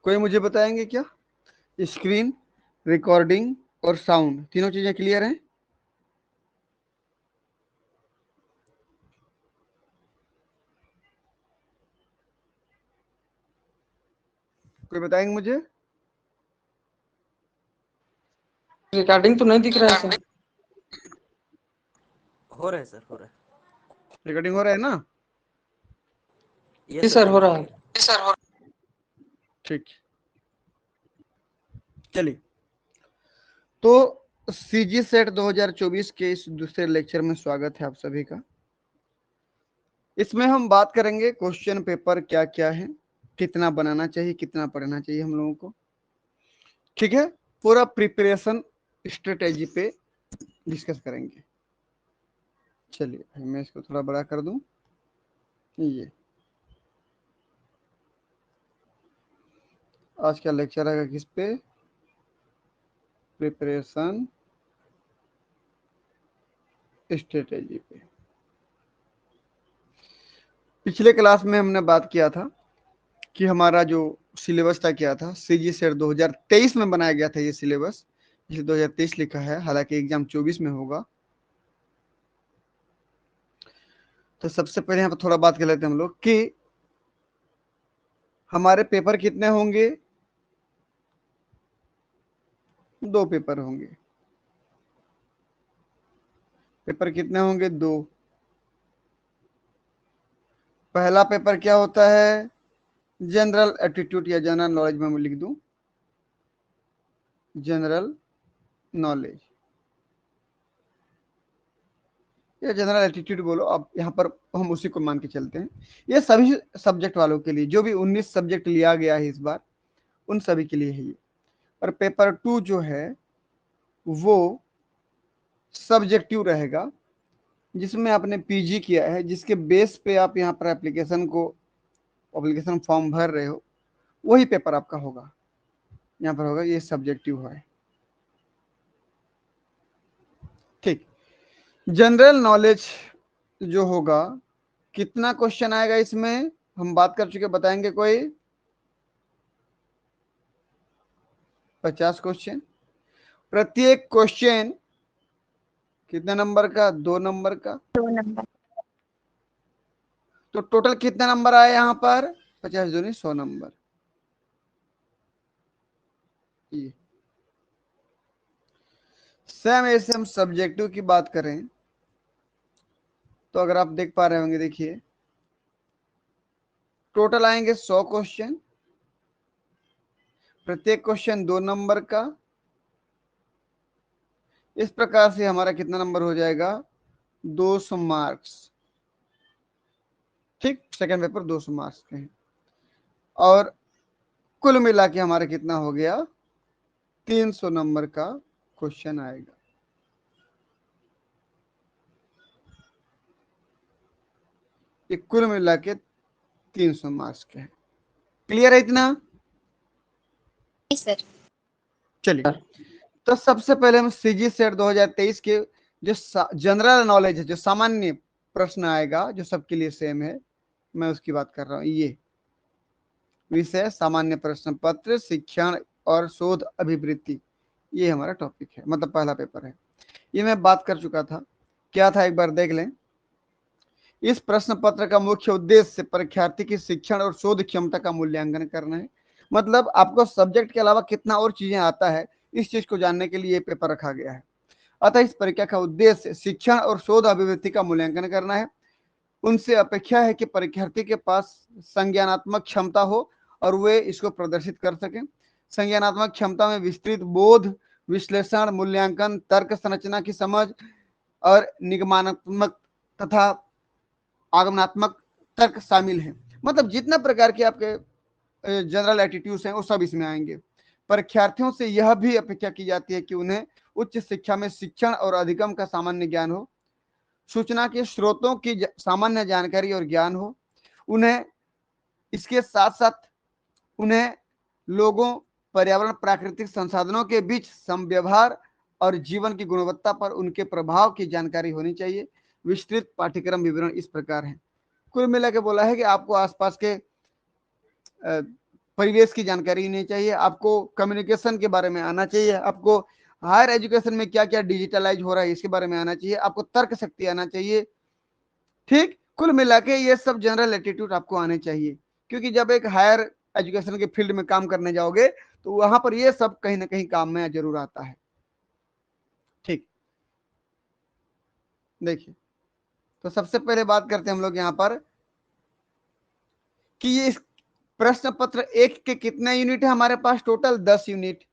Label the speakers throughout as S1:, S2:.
S1: कोई मुझे बताएंगे क्या? स्क्रीन, रिकॉर्डिंग और साउंड, तीनों चीजें क्लियर हैं? कोई बताएंगे मुझे?
S2: रिकॉर्डिंग तो नहीं दिख रहा है सर।
S3: हो रहा है सर, हो रहा है।
S1: रिकॉर्डिंग हो रहा है ना?
S2: जी सर, हो रहा है।
S1: ठीक, चलिए। तो सीजी सेट 2024 के इस दूसरे लेक्चर में स्वागत है आप सभी का। इसमें हम बात करेंगे क्वेश्चन पेपर क्या क्या है, कितना बनाना चाहिए, कितना पढ़ना चाहिए हम लोगों को, ठीक है। पूरा प्रिपरेशन स्ट्रेटेजी पे डिस्कस करेंगे। चलिए मैं इसको थोड़ा बड़ा कर दूं। ये आज का लेक्चर आएगा किस पे? प्रिपरेशन स्ट्रेटेजी पे। पिछले क्लास में हमने बात किया था कि हमारा जो सिलेबस था क्या था, सीजी सेट 2023 में बनाया गया था ये सिलेबस, इसलिए 2023 लिखा है, हालांकि एग्जाम 24 में होगा। तो सबसे पहले यहाँ पर थोड़ा बात कर लेते हैं हम लोग कि हमारे पेपर कितने होंगे। 2 पेपर होंगे। पेपर कितने होंगे? 2। पहला पेपर क्या होता है? जनरल एप्टीट्यूड या जनरल नॉलेज में मैं लिख दूं जनरल नॉलेज या जनरल एप्टीट्यूड बोलो अब, यहाँ पर हम उसी को मान के चलते हैं। ये सभी सब्जेक्ट वालों के लिए, जो भी 19 सब्जेक्ट लिया गया है इस बार, उन सभी के लिए है ये। और पेपर 2 जो है वो सब्जेक्टिव रहेगा, जिसमें आपने पीजी किया है, जिसके बेस पे आप यहाँ पर एप्लीकेशन फॉर्म भर रहे हो, वही पेपर आपका होगा, यहाँ पर होगा। ये सब्जेक्टिव है, ठीक। जनरल नॉलेज जो होगा, कितना क्वेश्चन आएगा इसमें हम बात कर चुके, बताएंगे कोई? 50 क्वेश्चन। प्रत्येक क्वेश्चन कितने नंबर का? 2 नंबर का।
S4: 2 नंबर।
S1: तो टोटल कितना नंबर आया यहाँ पर? 50 दूनी 100 नंबर। ये सेम ऐसे हम सब्जेक्टिव की बात करें तो अगर आप देख पा रहे होंगे, देखिए टोटल आएंगे 100 क्वेश्चन, प्रत्येक क्वेश्चन 2 नंबर का। इस प्रकार से हमारा कितना नंबर हो जाएगा? 200 मार्क्स, ठीक। सेकंड पेपर 200 मार्क्स के हैं, और कुल मिला के हमारा कितना हो गया? 300 नंबर का क्वेश्चन आएगा। ये कुल मिला के 300 मार्क्स के हैं। क्लियर है इतना?
S4: सर।
S1: चलिए, तो सबसे पहले हम सीजी सेट 2023 के जो जनरल नॉलेज है, जो सामान्य प्रश्न आएगा, जो सबके लिए सेम है, मैं उसकी बात कर रहा हूं। ये विषय सामान्य प्रश्न पत्र, शिक्षण और शोध अभिवृत्ति, ये हमारा टॉपिक है, मतलब पहला पेपर है। ये मैं बात कर चुका था, क्या था एक बार देख लें। इस प्रश्न पत्र का मुख्य उद्देश्य परीक्षार्थी की शिक्षण और शोध क्षमता का मूल्यांकन करना है। मतलब आपको सब्जेक्ट के अलावा कितना और चीजें आता है, इस चीज को जानने के लिए ये पेपर रखा गया है। अतः इस परीक्षा का उद्देश्य शिक्षण और शोध अभिवृत्ति का मूल्यांकन करना है। उनसे अपेक्षा है कि परीक्षार्थी के पास संज्ञानात्मक क्षमता हो और वे इसको प्रदर्शित कर सकें। संज्ञानात्मक क्षमता में विस्तृत बोध, विश्लेषण, मूल्यांकन, तर्क संरचना की समझ और निगमनात्मक तथा आगमनात्मक तर्क शामिल है। मतलब जितना प्रकार के आपके जनरल एटीट्यूड्स हैं वो सब इसमें आएंगे। परीक्षार्थियों से यह भी अपेक्षा की जाती है कि उन्हें उच्च शिक्षा में शिक्षण और अधिगम का सामान्य ज्ञान हो, सूचना के स्रोतों की सामान्य जानकारी और ज्ञान हो। उन्हें इसके साथ साथ उन्हें लोगों, पर्यावरण, प्राकृतिक संसाधनों के बीच समव्यवहार और जीवन की गुणवत्ता पर उनके प्रभाव की जानकारी होनी चाहिए। विस्तृत पाठ्यक्रम विवरण इस प्रकार है। कुल मिला के बोला है कि आपको आसपास के परिवेश की जानकारी होनी चाहिए, आपको कम्युनिकेशन के बारे में आना चाहिए, आपको हायर एजुकेशन में क्या क्या डिजिटलाइज हो रहा है इसके बारे में आना चाहिए, आपको तर्क शक्ति आना चाहिए। ठीक, कुल मिला के ये सब जनरल एटीट्यूड आपको आने चाहिए, क्योंकि जब एक हायर एजुकेशन के फील्ड में काम करने जाओगे तो वहां पर ये सब कहीं ना कहीं काम में जरूर आता है। ठीक, देखिए, तो सबसे पहले बात करते हैं हम लोग यहाँ पर कि ये प्रश्न पत्र एक के कितने यूनिट है हमारे पास, टोटल 10 यूनिट।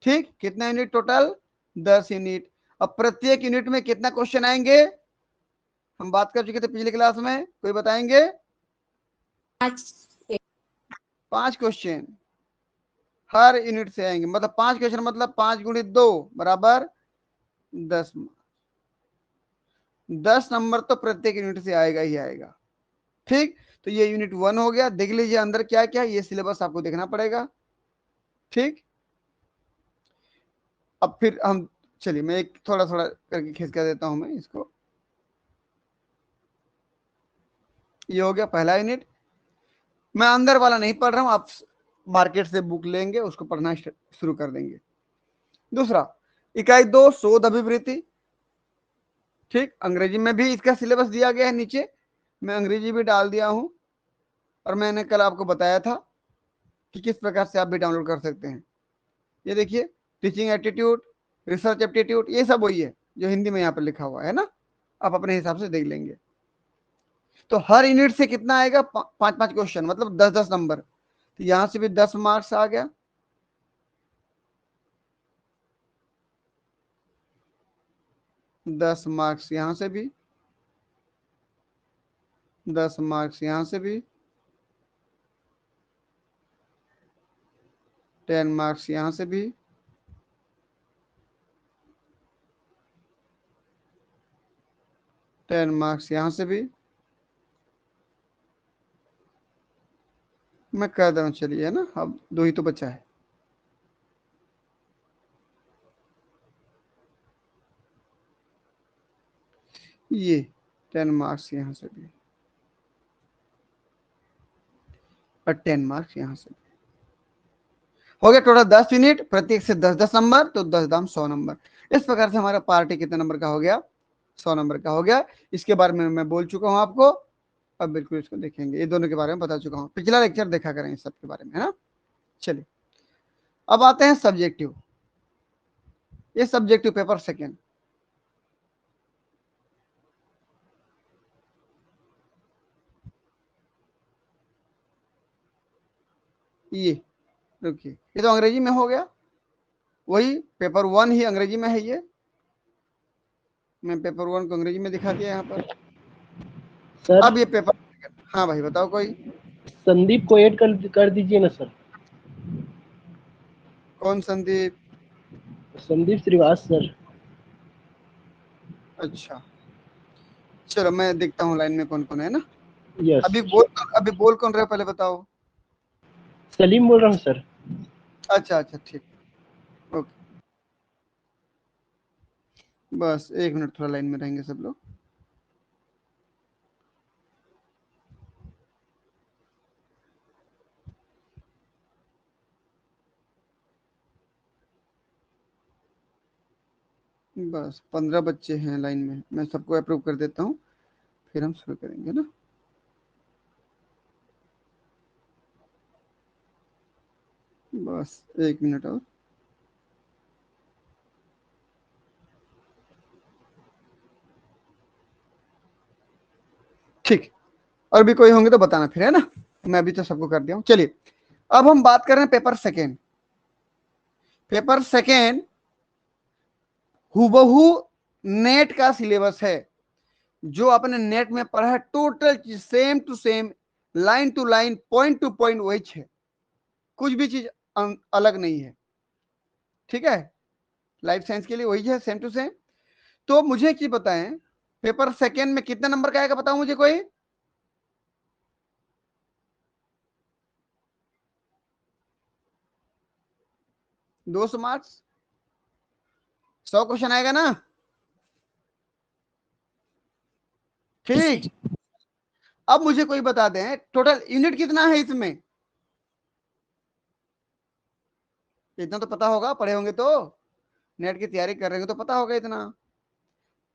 S1: ठीक, कितना यूनिट टोटल, 10 यूनिट। अब प्रत्येक यूनिट में कितना क्वेश्चन आएंगे, हम बात कर चुके थे पिछले क्लास में, कोई बताएंगे? 5 क्वेश्चन हर यूनिट से आएंगे, मतलब 5 क्वेश्चन, मतलब 5 गुणित 2 बराबर 10। 10 नंबर तो प्रत्येक यूनिट से आएगा ही आएगा। ठीक, तो ये यूनिट 1 हो गया। देख लीजिए अंदर क्या क्या, ये सिलेबस आपको देखना पड़ेगा। ठीक, अब फिर हम, चलिए मैं एक थोड़ा थोड़ा करके खींच कर देता हूं मैं इसको। ये हो गया पहला यूनिट। मैं अंदर वाला नहीं पढ़ रहा हूं, आप मार्केट से बुक लेंगे, उसको पढ़ना शुरू कर देंगे। दूसरा, इकाई 2 शोध अभिवृत्ति। ठीक, अंग्रेजी में भी इसका सिलेबस दिया गया है नीचे, मैं अंग्रेजी भी डाल दिया हूं, और मैंने कल आपको बताया था कि किस प्रकार से आप भी डाउनलोड कर सकते हैं। ये देखिए, टीचिंग एप्टीट्यूड, रिसर्च एप्टीट्यूड, ये सब वही है जो हिंदी में यहाँ पर लिखा हुआ है ना, आप अपने हिसाब से देख लेंगे। तो हर यूनिट से कितना आएगा, 5-5 क्वेश्चन, मतलब 10-10 नंबर। तो यहां से भी 10 मार्क्स आ गया। दस मार्क्स यहां से भी, 10 मार्क्स यहां से भी, 10 मार्क्स यहां से भी, 10 मार्क्स यहां से भी। मैं कह रहा हूं, चलिए, है ना, अब 2 ही तो बचा है। ये 10 मार्क्स यहां से भी, और 10 मार्क्स यहां से भी। हो गया टोटल 10 यूनिट, प्रत्येक से 10-10 नंबर, तो 10 दाम 100 नंबर। इस प्रकार से हमारा पार्टी कितने नंबर का हो गया, 100 नंबर का हो गया। इसके बारे में मैं बोल चुका हूं आपको, अब बिल्कुल इसको देखेंगे, ये दोनों के बारे में बता चुका हूं, पिछला लेक्चर देखा करें इस सब के बारे में, है ना। चलिए, अब आते हैं सब्जेक्टिव। ये सब्जेक्टिव पेपर सेकेंड। ये रुकिए, ये तो अंग्रेजी में हो गया, वही पेपर 1 ही अंग्रेजी में है। ये मैं पेपर 1 को अंग्रेजी में दिखा दिया यहाँ पर।
S3: सर
S1: अब ये पेपर, हाँ भाई बताओ कोई।
S3: संदीप को ऐड कर दीजिए ना सर।
S1: कौन संदीप?
S3: संदीप श्रीवास सर।
S1: अच्छा, चलो मैं देखता हूँ लाइन में कौन कौन है ना।
S3: यस
S1: अभी बोल कौन रहे पहले बताओ।
S3: सलीम बोल रहा हूँ सर।
S1: अच्छा अच्छा, ठीक, ओके, बस 1 मिनट, थोड़ा लाइन में रहेंगे सब लोग। बस 15 बच्चे हैं लाइन में, मैं सबको अप्रूव कर देता हूँ, फिर हम शुरू करेंगे ना। बस 1 मिनट और। ठीक, और भी कोई होंगे तो बताना फिर, है ना, मैं अभी तो सबको कर दिया हूँ। चलिए, अब हम बात कर रहे हैं पेपर सेकेंड। पेपर सेकेंड हुबहू नेट का सिलेबस है, जो आपने नेट में पढ़ा है, टोटल चीज same to same, line to line, point to point वही है, कुछ भी चीज अलग नहीं है। ठीक है, लाइफ साइंस के लिए वही है, सेम टू सेम। तो मुझे एक चीज बताएं, पेपर सेकेंड में कितने नंबर का आएगा, बताओ मुझे कोई। 200 मार्क्स, 100 क्वेश्चन आएगा ना। ठीक, अब मुझे कोई बता दें टोटल यूनिट कितना है इसमें। इतना तो पता होगा, पढ़े होंगे तो, नेट की तैयारी कर रहे होंगे तो पता होगा इतना।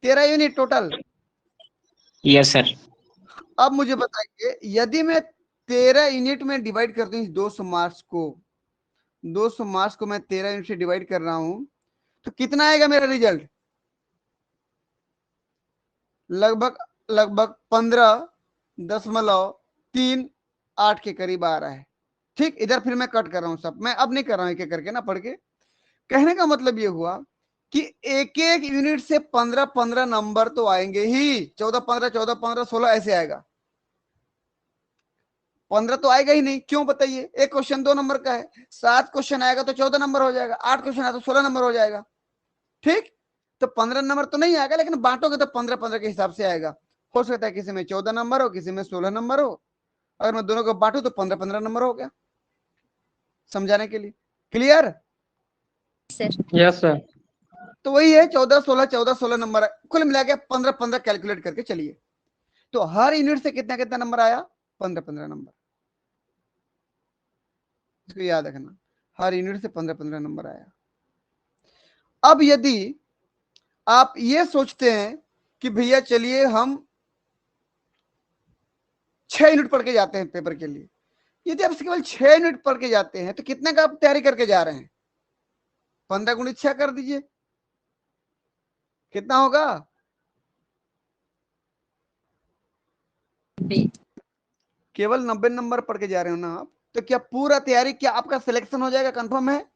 S1: 13 यूनिट टोटल।
S4: Yes sir.
S1: अब मुझे बताइए, यदि मैं 13 यूनिट में डिवाइड कर दूं 200 मार्क्स को, 200 मार्क्स को मैं 13 यूनिट से डिवाइड कर रहा हूं, तो कितना आएगा मेरा रिजल्ट? लगभग लगभग 15.38 के करीब आ रहा है। ठीक, इधर फिर मैं कट कर रहा हूं सब, मैं अब नहीं कर रहा हूं एक एक करके ना पढ़ के। कहने का मतलब ये हुआ कि एक एक यूनिट से 15-15 नंबर तो आएंगे ही, 14-15 14-15 16 ऐसे आएगा, 15 तो आएगा ही नहीं। क्यों बताइए? एक क्वेश्चन 2 नंबर का है, 7 क्वेश्चन आएगा तो 14 नंबर हो जाएगा, 8 क्वेश्चन आएगा तो 16 नंबर हो जाएगा। ठीक, तो 15 नंबर तो नहीं आएगा, लेकिन बांटोगे तो 15-15 के हिसाब से आएगा। हो सकता है किसी में 14 नंबर हो, किसी में 16 नंबर हो। अगर मैं दोनों को बांटू तो 15-15 नंबर हो गया। समझाने के लिए क्लियर?
S2: Yes sir.
S1: तो वही है 14-16 नंबर, कुल मिला के 15-15 कैलकुलेट करके चलिए। तो हर यूनिट से कितना कितना नंबर आया? 15-15 नंबर। इसको याद रखना, हर यूनिट से 15-15 नंबर आया। अब यदि आप ये सोचते हैं कि भैया चलिए हम 6 यूनिट पढ़ के जाते हैं पेपर के लिए, यदि आप केवल 6 यूनिट पढ़ के जाते हैं तो कितने का आप तैयारी करके जा रहे हैं? 15 गुणित 6 कर दीजिए, कितना होगा? केवल 90 नंबर पढ़ के जा रहे हो ना आप, तो क्या पूरा तैयारी, क्या आपका सिलेक्शन हो जाएगा? कंफर्म है?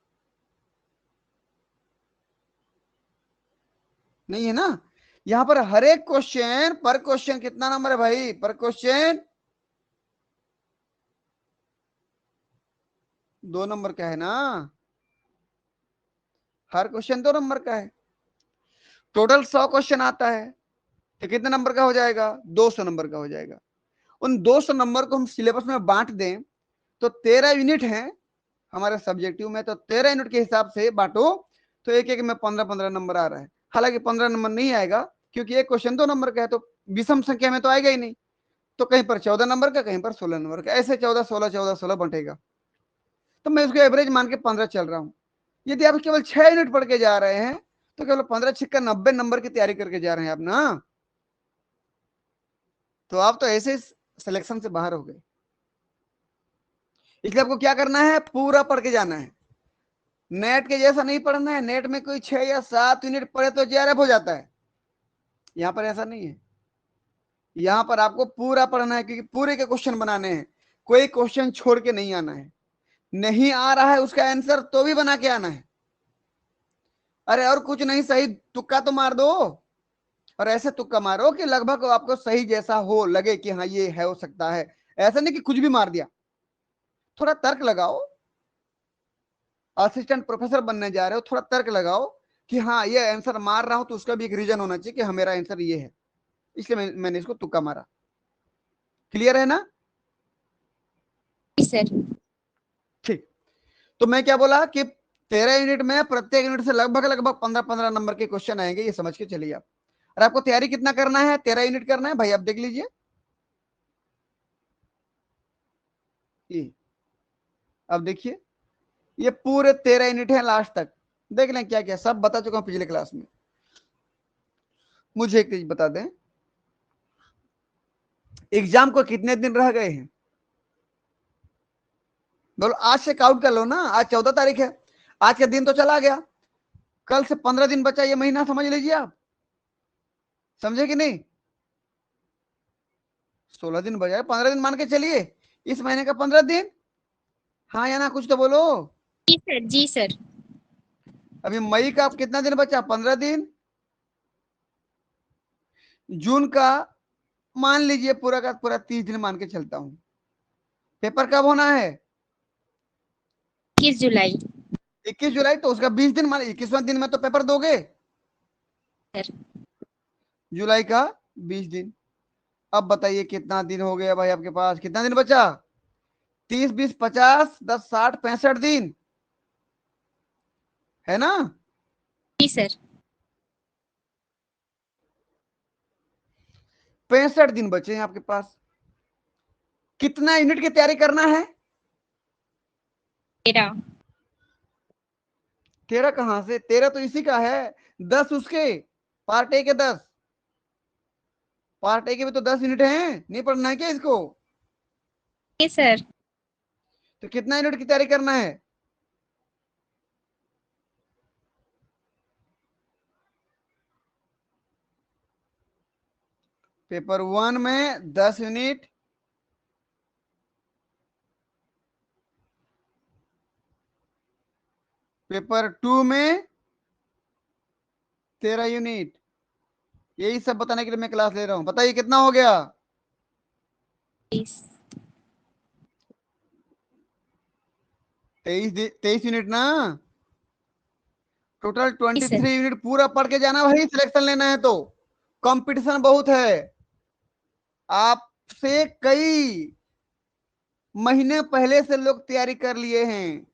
S1: नहीं है ना। यहां पर हर एक क्वेश्चन पर क्वेश्चन कितना नंबर है भाई? पर क्वेश्चन 2 नंबर का है ना, हर क्वेश्चन 2 नंबर का है। टोटल 100 क्वेश्चन आता है तो कितने नंबर का हो जाएगा? 200 नंबर का हो जाएगा। उन 200 नंबर को हम सिलेबस में बांट दें तो 13 यूनिट है हमारे सब्जेक्टिव में, तो 13 यूनिट के हिसाब से बांटो तो एक एक में 15-15 नंबर आ रहा है। हालांकि 15 नंबर नहीं आएगा क्योंकि एक क्वेश्चन 2 नंबर का है, तो विषम संख्या में तो आएगा ही नहीं। तो कहीं पर 14 नंबर का, कहीं पर 16 नंबर का, ऐसे 14-16 बंटेगा। तो मैं इसको एवरेज मान के 15 चल रहा हूं। यदि आप केवल 6 यूनिट पढ़ के जा रहे हैं तो केवल 15 छिक्का 90 नंबर की तैयारी करके जा रहे हैं आप ना, तो आप तो ऐसे सिलेक्शन से बाहर हो गए। इसलिए आपको क्या करना है? पूरा पढ़ के जाना है। नेट के जैसा नहीं पढ़ना है, नेट में कोई 6 या 7 यूनिट पढ़े तो जेआरएफ हो जाता है, यहां पर ऐसा नहीं है। यहां पर आपको पूरा पढ़ना है क्योंकि पूरे के क्वेश्चन बनाने हैं, कोई क्वेश्चन छोड़ के नहीं आना है। नहीं आ रहा है उसका आंसर तो भी बना के आना है। अरे और कुछ नहीं, सही तुक्का तो मार दो, और ऐसे तुक्का मारो कि लगभग आपको सही जैसा हो, लगे कि हाँ ये है, हो सकता है। ऐसा नहीं कि कुछ भी मार दिया, थोड़ा तर्क लगाओ। असिस्टेंट प्रोफेसर बनने जा रहे हो, थोड़ा तर्क लगाओ कि हाँ ये आंसर मार रहा हूं तो उसका भी एक रीजन होना चाहिए कि हाँ मेरा आंसर ये है, इसलिए मैंने इसको तुक्का मारा। क्लियर है ना?
S5: सर।
S1: ठीक, तो मैं क्या बोला कि 13 यूनिट में प्रत्येक यूनिट से लगभग लगभग 15-15 नंबर के क्वेश्चन आएंगे, ये समझ के चलिए आप। और आपको तैयारी कितना करना है? 13 यूनिट करना है भाई, आप देख लीजिए। ये अब देखिए, ये पूरे 13 यूनिट है, लास्ट तक देख लें क्या क्या सब बता चुका हूं पिछले क्लास में। मुझे एक चीज बता दें, एग्जाम को कितने दिन रह गए हैं? बोलो, आज से काउंट कर लो ना, आज 14 तारीख है, आज का दिन तो चला गया, कल से 15 दिन बचा, ये महीना समझ लीजिए आप। समझे कि नहीं? 16 दिन बचा है, 15 दिन मान के चलिए, इस महीने का 15 दिन। हाँ या ना, कुछ तो बोलो।
S5: जी सर, जी सर।
S1: अभी मई का कितना दिन बचा? 15 दिन। जून का मान लीजिए पूरा का पूरा 30 दिन मान के चलता हूं। पेपर कब होना है?
S5: 21 जुलाई।
S1: 21 जुलाई, तो उसका 20 दिन मान, 21वां दिन में तो पेपर दोगे।
S5: सर।
S1: जुलाई का 20 दिन। अब बताइए कितना दिन हो गया भाई आपके पास? कितना दिन बचा? 30 20 50 10 60 65 दिन है ना?
S5: जी सर।
S1: 65 दिन बचे हैं आपके पास। कितना यूनिट की तैयारी करना है?
S5: 13।
S1: 13 कहां से, 13 तो इसी का है, 10 उसके, पार्ट ए के 10, पार्ट ए के भी तो 10 यूनिट हैं, नहीं पढ़ना है क्या इसको?
S5: जी सर।
S1: तो कितना यूनिट की तैयारी करना है? पेपर 1 में 10 यूनिट, पेपर 2 में 13 यूनिट। यही सब बताने के लिए मैं क्लास ले रहा हूं। बताइए कितना हो गया? 23 यूनिट ना, टोटल 23 यूनिट पूरा पढ़ के जाना भाई, सिलेक्शन लेना है तो। कंपटीशन बहुत है, आपसे कई महीने पहले से लोग तैयारी कर लिए हैं,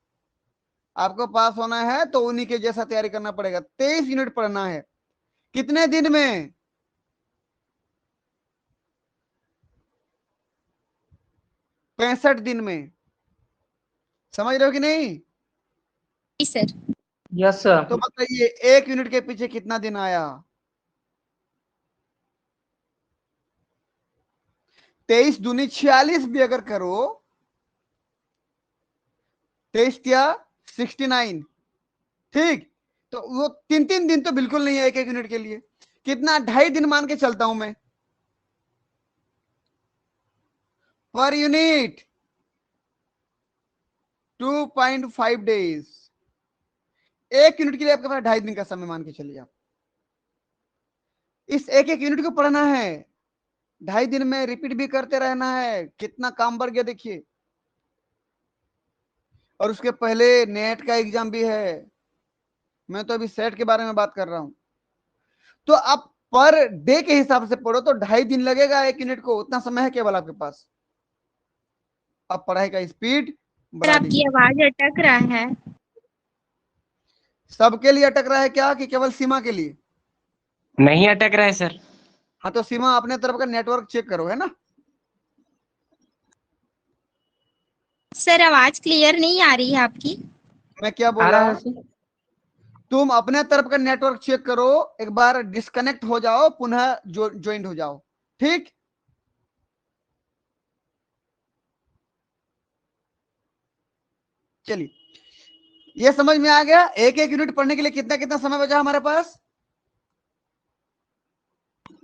S1: आपको पास होना है तो उन्हीं के जैसा तैयारी करना पड़ेगा। 23 यूनिट पढ़ना है, कितने दिन में? 65 दिन में। समझ रहे हो कि नहीं?
S5: जी सर।
S2: Yes sir.
S1: तो बताइए 1 यूनिट के पीछे कितना दिन आया? 23 दूनी 46 भी अगर करो, 23 क्या 69, ठीक। तो वो 3-3 दिन तो बिल्कुल नहीं है 1-1 यूनिट के लिए। कितना, 2.5 दिन मान के चलता हूं मैं पर यूनिट, 2.5 डेज। 1 यूनिट के लिए आपके पास 2.5 दिन का समय मान के चलिए आप। इस 1-1 यूनिट को पढ़ना है, 2.5 दिन में रिपीट भी करते रहना है। कितना काम बढ़ गया देखिए। और उसके पहले नेट का एग्जाम भी है, मैं तो अभी सेट के बारे में बात कर रहा हूं। तो आप पर डे के हिसाब से पढ़ो तो 2.5 दिन लगेगा 1 यूनिट को, उतना समय है केवल आपके पास। अब पढ़ाई का स्पीड
S5: सर
S1: बढ़ा
S5: आपकी
S1: दीजिए।
S5: आवाज अटक रहा है।
S1: सबके लिए अटक रहा है क्या, कि केवल सीमा के लिए?
S4: नहीं अटक रहा है सर।
S1: हाँ तो सीमा अपने तरफ का नेटवर्क चेक करो, है ना।
S5: सर आवाज क्लियर नहीं आ रही है आपकी।
S1: मैं क्या
S2: आ
S1: बोला?
S2: रहा है सर।
S1: तुम अपने तरफ का नेटवर्क चेक करो, एक बार डिस्कनेक्ट हो जाओ, पुनः ज्वाइन हो जाओ, ठीक। चलिए, ये समझ में आ गया 1-1 यूनिट पढ़ने के लिए कितना कितना समय बचा हमारे पास?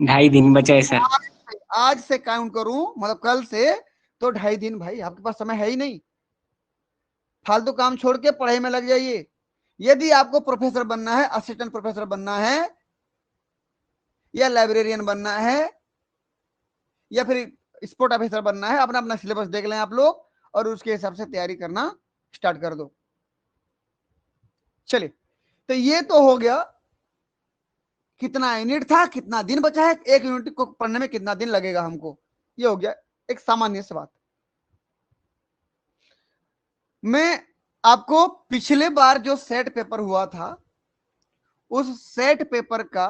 S4: 2.5 दिन बचा है सर।
S1: आज से काउंट करूं, मतलब कल से, तो 2.5 दिन भाई आपके पास समय है ही नहीं। फालतू काम छोड़ के पढ़ाई में लग जाइए। यदि आपको प्रोफेसर बनना है, असिस्टेंट प्रोफेसर बनना है, या लाइब्रेरियन बनना है, या फिर स्पोर्ट ऑफिसर बनना है, अपना अपना सिलेबस देख लें आप लोग और उसके हिसाब से तैयारी करना स्टार्ट कर दो। चलिए, तो ये तो हो गया कितना यूनिट था, कितना दिन बचा है, 1 यूनिट को पढ़ने में कितना दिन लगेगा हमको, ये हो गया एक सामान्य सी बात। मैं आपको पिछले बार जो सेट पेपर हुआ था, उस सेट पेपर का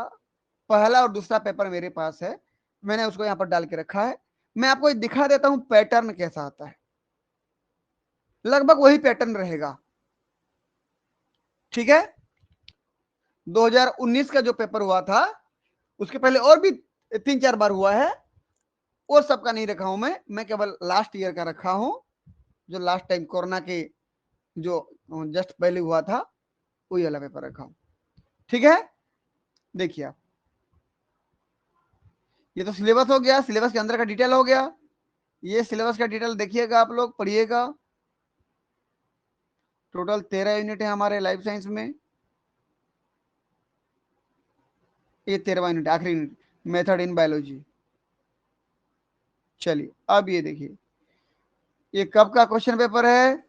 S1: पहला और दूसरा पेपर मेरे पास है, मैंने उसको यहां पर डाल के रखा है। मैं आपको दिखा देता हूं पैटर्न कैसा आता है, लगभग वही पैटर्न रहेगा, ठीक है। 2019 का जो पेपर हुआ था, उसके पहले और भी 3-4 बार हुआ है, वो सबका नहीं रखा हूं मैं केवल लास्ट ईयर का रखा हूं, जो लास्ट टाइम कोरोना के जो जस्ट पहले हुआ था, वही वाला पेपर रखा हूं, ठीक है। देखिए आप, ये तो सिलेबस हो गया, सिलेबस के अंदर का डिटेल हो गया। ये सिलेबस का डिटेल देखिएगा, आप लोग पढ़िएगा। टोटल 13 यूनिट है हमारे लाइफ साइंस में, ये 13वां यूनिट, आखिरी यूनिट, मेथड इन बायोलॉजी। चलिए अब ये देखिए, ये कब का क्वेश्चन पेपर है?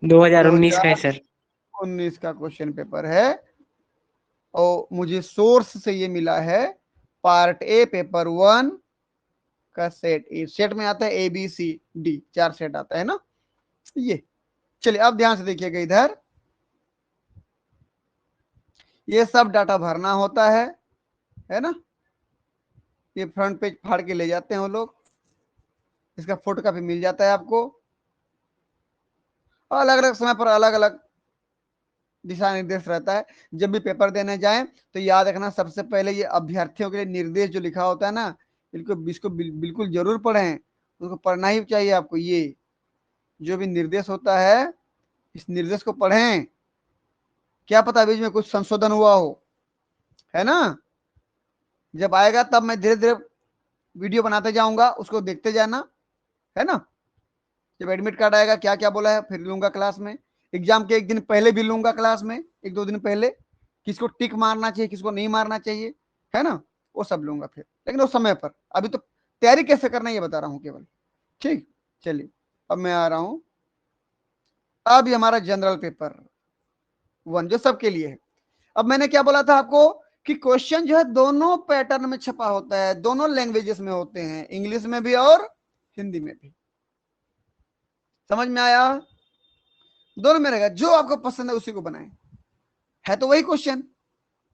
S4: 2019 का है सर।
S1: 2019 का क्वेश्चन पेपर है, और मुझे सोर्स से ये मिला है, पार्ट ए पेपर 1 का सेट। ए सेट में आता है ABCD, 4 सेट आता है ना ये। चलिए अब ध्यान से देखिएगा इधर, ये सब डाटा भरना होता है ना। ये फ्रंट पेज फाड़ के ले जाते हैं वो लोग, इसका फोटो कॉपी मिल जाता है आपको। अलग अलग समय पर अलग अलग दिशा निर्देश रहता है। जब भी पेपर देने जाएं तो याद रखना, सबसे पहले ये अभ्यर्थियों के लिए निर्देश जो लिखा होता है ना, इसको बिल्कुल जरूर पढ़ें, उसको पढ़ना ही चाहिए आपको। ये जो भी निर्देश होता है, इस निर्देश को पढ़ें, क्या पता बीच में कुछ संशोधन हुआ हो, है ना। जब आएगा तब मैं धीरे धीरे वीडियो बनाते जाऊंगा, उसको देखते जाना, है ना। जब एडमिट कार्ड आएगा क्या क्या बोला है फिर लूंगा क्लास में। एग्जाम के एक दिन पहले भी लूंगा क्लास में, एक दो दिन पहले, किसको टिक मारना चाहिए किसको नहीं मारना चाहिए, है ना, वो सब लूंगा फिर, लेकिन उस समय पर। अभी तो तैयारी कैसे करना ये बता रहा हूँ केवल। ठीक, चलिए अब मैं आ रहा हूं। अब हमारा जनरल पेपर 1 जो सबके लिए है। अब मैंने क्या बोला था आपको कि क्वेश्चन जो है दोनों पैटर्न में छपा होता है, दोनों लैंग्वेजेस में होते हैं, इंग्लिश में भी और हिंदी में भी। समझ में आया? दोनों में रहेगा, जो आपको पसंद है उसी को बनाएं। है तो वही क्वेश्चन,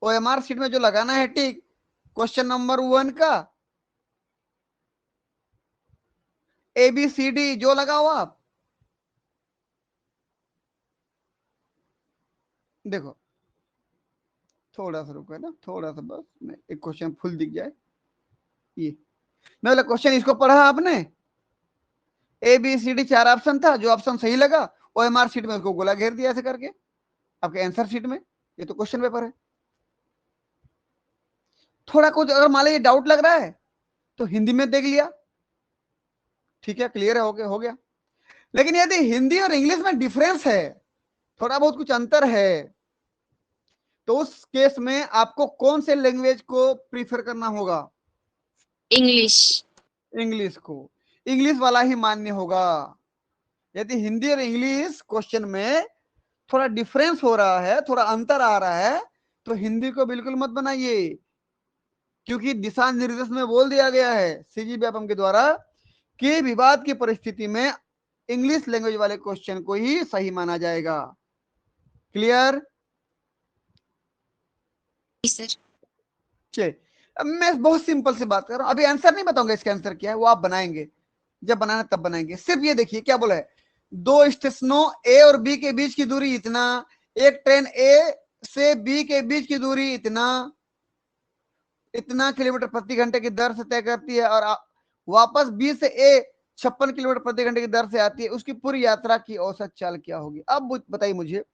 S1: ओएमआर शीट में जो लगाना है टिक, क्वेश्चन नंबर 1 का ABCD जो लगाओ आप। देखो थोड़ा सा रुको, है ना, थोड़ा सा बस, मैं एक क्वेश्चन फुल दिख जाए। ये मैं बोला क्वेश्चन इसको पढ़ा आपने, ABCD 4 ऑप्शन था, जो ऑप्शन सही लगा ओएमआर शीट में उसको गोला घेर दिया ऐसे करके आपके आंसर शीट में। ये तो क्वेश्चन पेपर है। थोड़ा कुछ अगर मान लीजिए डाउट लग रहा है तो हिंदी में देख लिया, ठीक है, क्लियर है, हो गया। लेकिन यदि हिंदी और इंग्लिश में डिफरेंस है, थोड़ा बहुत कुछ अंतर है, तो उस केस में आपको कौन से लैंग्वेज को प्रीफर करना होगा?
S5: इंग्लिश।
S1: इंग्लिश को, इंग्लिश वाला ही मान्य होगा। यदि हिंदी और इंग्लिश क्वेश्चन में थोड़ा डिफरेंस हो रहा है, थोड़ा अंतर आ रहा है, तो हिंदी को बिल्कुल मत बनाइए, क्योंकि दिशा निर्देश में बोल दिया गया है सीजी व्यापम के द्वारा कि विवाद की परिस्थिति में इंग्लिश लैंग्वेज वाले क्वेश्चन को ही सही माना जाएगा। क्लियर?
S5: सर।
S1: चलिए अब मैं बहुत सिंपल से बात कर रहा हूं, अभी आंसर नहीं बताऊंगा इसका आंसर क्या है, वो आप बनाएंगे, जब बनाना तब बनाएंगे। सिर्फ ये देखिए क्या बोला है, 2 स्टेशनों ए और बी के बीच की दूरी इतना, एक ट्रेन ए से बी के बीच की दूरी इतना किलोमीटर प्रति घंटे की दर से तय करती है, और वापस बी से ए 56 किलोमीटर प्रति घंटे की दर से आती है, उसकी पूरी यात्रा की औसत चाल क्या होगी? अब बताइए मुझे,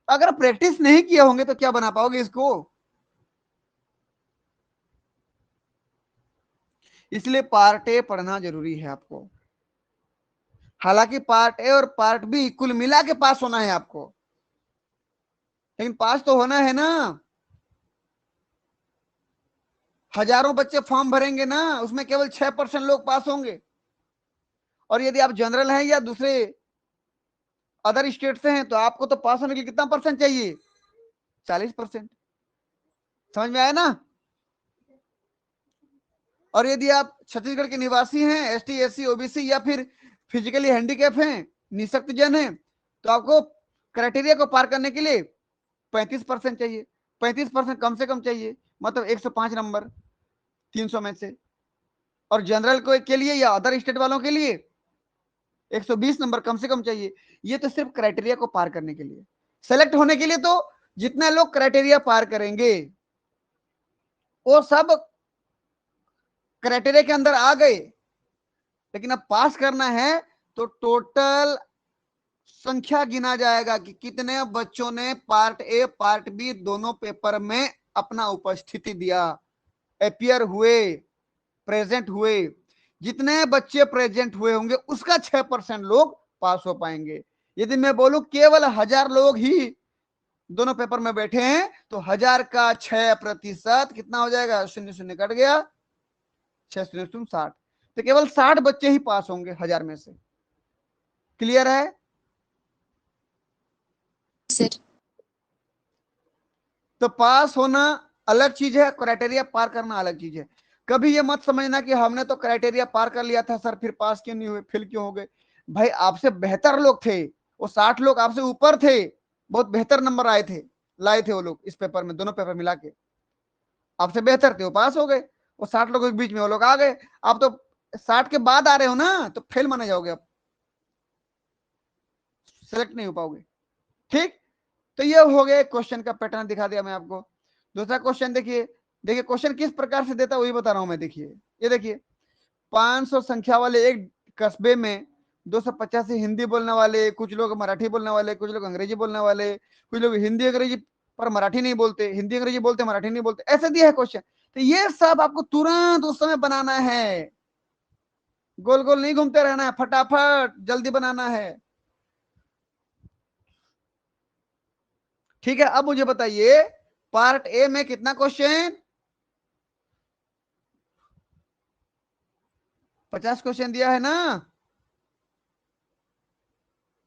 S1: अगर प्रैक्टिस नहीं किए होंगे तो क्या बना पाओगे इसको? इसलिए पार्ट ए पढ़ना जरूरी है आपको। हालांकि पार्ट ए और पार्ट बी कुल मिला के पास होना है आपको, लेकिन पास तो होना है ना। हजारों बच्चे फॉर्म भरेंगे ना, उसमें केवल 6% लोग पास होंगे। और यदि आप जनरल हैं या दूसरे अदर स्टेट से हैं तो आपको तो पास होने के लिए कितना परसेंट चाहिए? 40%। समझ में आया ना? और यदि आप छत्तीसगढ़ के निवासी हैं, एसटी एससी ओबीसी या फिर फिजिकली हैंडीकैप हैं, निःशक्त जन हैं, तो आपको क्राइटेरिया को पार करने के लिए 35% चाहिए। 35% कम से कम चाहिए, मतलब 105 नंबर 300 में से। और जनरल को के लिए या अदर स्टेट वालों के लिए 120 नंबर कम से कम चाहिए। ये तो सिर्फ क्राइटेरिया को पार करने के लिए। सेलेक्ट होने के लिए तो जितने लोग क्राइटेरिया पार करेंगे वो सब क्राइटेरिया के अंदर आ गए, लेकिन अब पास करना है तो टोटल संख्या गिना जाएगा कि कितने बच्चों ने पार्ट ए पार्ट बी दोनों पेपर में अपना उपस्थिति दिया, अपीयर हुए, प्रेजेंट हुए। जितने बच्चे प्रेजेंट हुए होंगे उसका 6% लोग पास हो पाएंगे। यदि मैं बोलूं केवल 1000 लोग ही दोनों पेपर में बैठे हैं तो 1000 का 6% कितना हो जाएगा? 0 0 कट गया, 6 0 60, तो केवल 60 बच्चे ही पास होंगे 1000 में से। क्लियर है?
S5: सर।
S1: तो पास होना अलग चीज है, क्राइटेरिया पार करना अलग चीज है। कभी ये मत समझना कि हमने तो क्राइटेरिया पार कर लिया था सर, फिर पास क्यों नहीं हुए, फेल क्यों हो गए। भाई आपसे बेहतर लोग थे, वो 60 लोग आपसे ऊपर थे, बहुत बेहतर नंबर लाए थे वो लोग इस पेपर में, दोनों पेपर मिला के आपसे बेहतर थे, वो पास हो गए। वो 60 लोगों के बीच में वो लोग आ गए, आप तो 60 के बाद आ रहे हो ना, तो फेल माने जाओगे आप। सेलेक्ट नहीं हो पाओगे। ठीक, तो ये हो गया क्वेश्चन का पैटर्न दिखा दिया मैं आपको। दूसरा क्वेश्चन देखिए, देखिए क्वेश्चन किस प्रकार से देता है वही बता रहा हूं मैं। देखिए ये देखिए, 500 संख्या वाले एक कस्बे में 285 हिंदी बोलने वाले, कुछ लोग मराठी बोलने वाले, कुछ लोग अंग्रेजी बोलने वाले, कुछ लोग हिंदी अंग्रेजी पर मराठी नहीं बोलते, हिंदी अंग्रेजी बोलते मराठी नहीं बोलते, ऐसे दिया है क्वेश्चन। तो ये सब आपको तुरंत उस समय बनाना है, गोल गोल नहीं घूमते रहना है, फटाफट जल्दी बनाना है। ठीक है, अब मुझे बताइए पार्ट ए में कितना क्वेश्चन? 50 क्वेश्चन दिया है ना?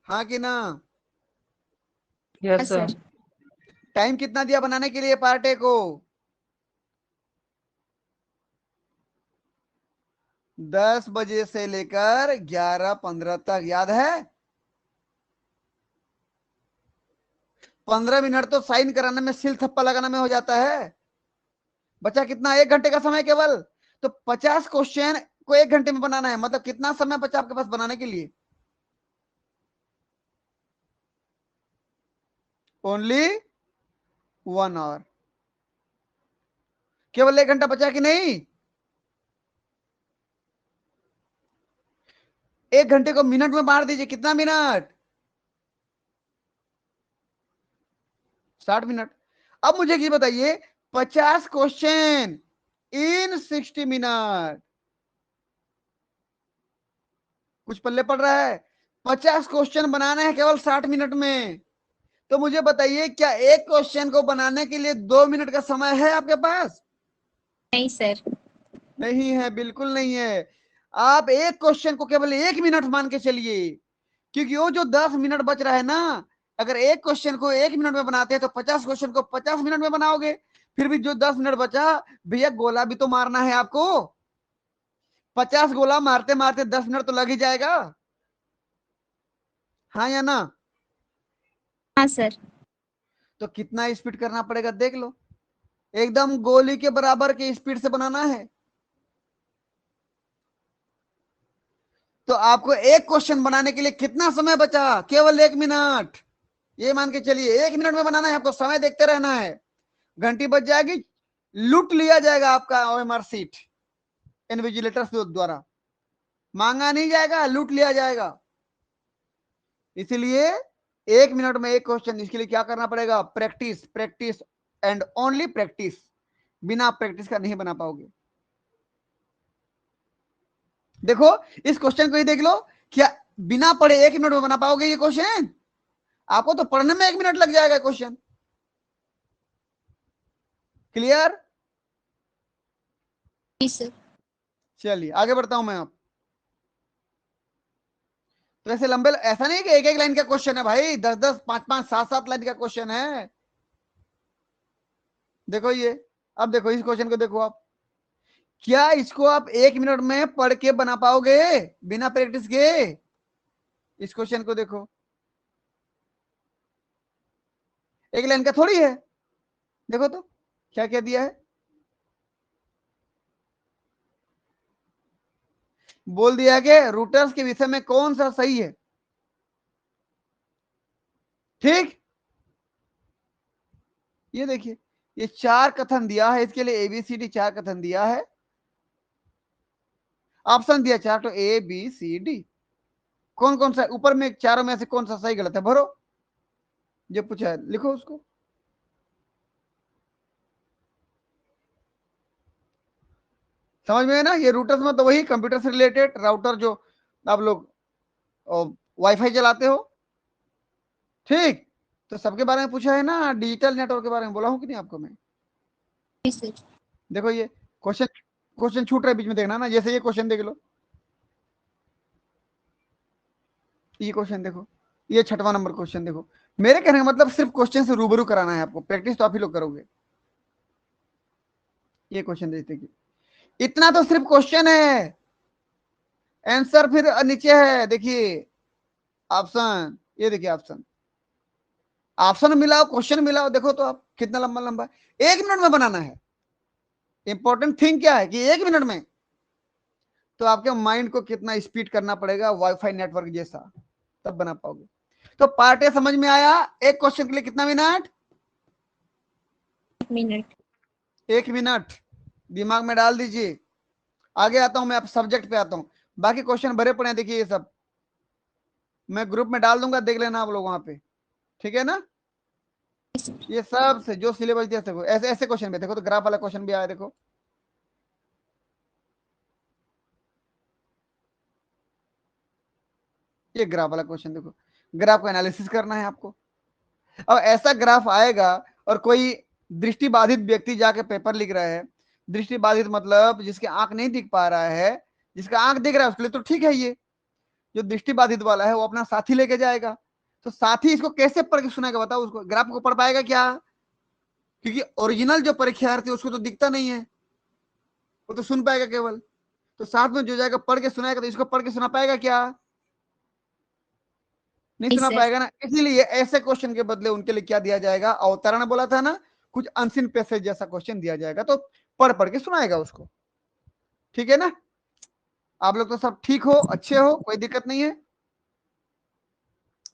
S1: हाँ कि ना?
S2: Yes, sir.
S1: टाइम कितना दिया बनाने के लिए पार्ट ए को? 10 बजे से लेकर 11:15 तक, याद है? 15 मिनट तो साइन कराने में, सिल थप्पा लगाने में हो जाता है। बचा कितना? 1 घंटे का समय केवल। तो 50 क्वेश्चन को 1 घंटे में बनाना है, मतलब कितना समय बचा आपके पास बनाने के लिए? Only 1 hour. केवल 1 घंटा बचा कि नहीं? 1 घंटे को मिनट में बांट दीजिए, कितना मिनट? 60 मिनट। अब मुझे ये बताइए 50 क्वेश्चन इन 60 मिनट, कुछ पल्ले पड़ रहा है? 50 क्वेश्चन बनाने हैं केवल 60 मिनट में। तो मुझे बताइए क्या एक क्वेश्चन को बनाने के लिए 2 मिनट का समय है आपके पास?
S5: नहीं सर।
S1: नहीं है, बिल्कुल नहीं है। आप एक क्वेश्चन को केवल 1 मिनट मान के चलिए, क्योंकि वो जो 10 मिनट बच रहा है ना, अगर एक क्वेश्चन को 1 मिनट में बनाते हैं तो 50 क्वेश्चन को 50 मिनट में बनाओगे। फिर भी जो 10 मिनट बचा, भैया गोला भी तो मारना है आपको। 50 गोला मारते मारते 10 मिनट तो लग ही जाएगा, हाँ या ना?
S5: हाँ सर।
S1: तो कितना स्पीड करना पड़ेगा देख लो, एकदम गोली के बराबर की स्पीड से बनाना है। तो आपको एक क्वेश्चन बनाने के लिए कितना समय बचा? केवल 1 मिनट। ये मान के चलिए 1 मिनट में बनाना है आपको, समय देखते रहना है। घंटी बज जाएगी, लूट लिया जाएगा आपका ओएमआर सीट इन्विजिलेटर्स द्वारा, मांगा नहीं जाएगा, लूट लिया जाएगा। इसलिए 1 मिनट में एक क्वेश्चन, इसके लिए क्या करना पड़ेगा? Practice, practice and only practice. बिना प्रैक्टिस का नहीं बना पाओगे। देखो इस क्वेश्चन को ही देख लो, क्या बिना पढ़े 1 मिनट में बना पाओगे ये क्वेश्चन? आपको तो पढ़ने में 1 मिनट लग जाएगा क्वेश्चन। क्लियर? चलिए आगे बढ़ता हूं मैं। आप तो ऐसे लंबे, ऐसा नहीं कि एक एक लाइन का क्वेश्चन है भाई, 10-10, 5-5, 7-7 लाइन का क्वेश्चन है। देखो ये, अब देखो इस क्वेश्चन को देखो आप, क्या इसको आप 1 मिनट में पढ़ के बना पाओगे बिना प्रैक्टिस के? इस क्वेश्चन को देखो, एक लाइन का थोड़ी है। देखो तो क्या क्या दिया है, बोल दिया है कि रूटर्स के विषय में कौन सा सही है। ठीक, ये देखिए ये 4 कथन दिया है, इसके लिए ABCD 4 कथन दिया है, ऑप्शन दिया 4, तो ABCD कौन कौन सा ऊपर में चारों में से कौन सा सही गलत है भरो, जो पूछा है लिखो उसको। समझ में है ना? ये रूटर्स में तो वही कंप्यूटर से रिलेटेड राउटर जो आप लोग वाईफाई चलाते हो। ठीक, तो सबके बारे में पूछा है ना, डिजिटल नेटवर्क के बारे में बोला हूं कि नहीं आपको मैं? देखो ये क्वेश्चन, क्वेश्चन छूट रहा है बीच में, देखना ना। जैसे ये क्वेश्चन देख लो, ये क्वेश्चन देखो, ये 6वां नंबर क्वेश्चन देखो। मेरे कहने का मतलब सिर्फ क्वेश्चन से रूबरू कराना है आपको, प्रैक्टिस तो आप ही लोग करोगे। ये क्वेश्चन देखते कि इतना तो सिर्फ क्वेश्चन है, आंसर फिर नीचे है। देखिए ऑप्शन, ये देखिए ऑप्शन, ऑप्शन मिलाओ क्वेश्चन मिलाओ, देखो तो आप कितना लंबा लंबा है। 1 मिनट में बनाना है। इंपॉर्टेंट थिंग क्या है कि 1 मिनट में, तो आपके माइंड को कितना स्पीड करना पड़ेगा वाईफाई नेटवर्क जैसा, तब बना पाओगे। तो पार्ट ए समझ में आया। एक क्वेश्चन के लिए कितना मिनट?
S5: मिनट।
S1: 1 मिनट दिमाग में डाल दीजिए। आगे आता हूं मैं, अब सब्जेक्ट पे आता हूं। बाकी क्वेश्चन भरे पड़े हैं, देखिए ये सब मैं ग्रुप में डाल दूंगा, देख लेना आप लोग वहां पे, ठीक है ना। ये सब से जो सिलेबस दिया देखो, ऐसे ऐसे क्वेश्चन भी देखो, तो ग्राफ वाला क्वेश्चन भी आया देखो, ये ग्राफ वाला क्वेश्चन देखो, ग्राफ का एनालिसिस करना है आपको। अब ऐसा ग्राफ आएगा और कोई दृष्टिबाधित व्यक्ति जाके पेपर लिख रहा है, दृष्टिबाधित मतलब जिसके आंख नहीं दिख पा रहा है, जिसका आंख दिख रहा है उसके लिए तो ठीक है, ये जो दृष्टिबाधित वाला है वो अपना साथी लेके जाएगा, तो साथी इसको कैसे पढ़ के सुनाएगा बताओ, उसको ग्राफ को पढ़ पाएगा क्या? क्योंकि ओरिजिनल जो परीक्षार्थी उसको तो दिखता नहीं है, वो तो सुन पाएगा केवल, तो साथ में जो जाएगा पढ़ के सुनाएगा, तो इसको पढ़ के सुना पाएगा क्या? नहीं सुना पाएगा ना। इसीलिए ऐसे क्वेश्चन के बदले उनके लिए क्या दिया जाएगा? अवतरण बोला था ना, कुछ अनसीन पैसेज जैसा क्वेश्चन दिया जाएगा, तो पढ़ पढ़ के सुनाएगा उसको, ठीक है ना। आप लोग तो सब ठीक हो, अच्छे हो, कोई दिक्कत नहीं है।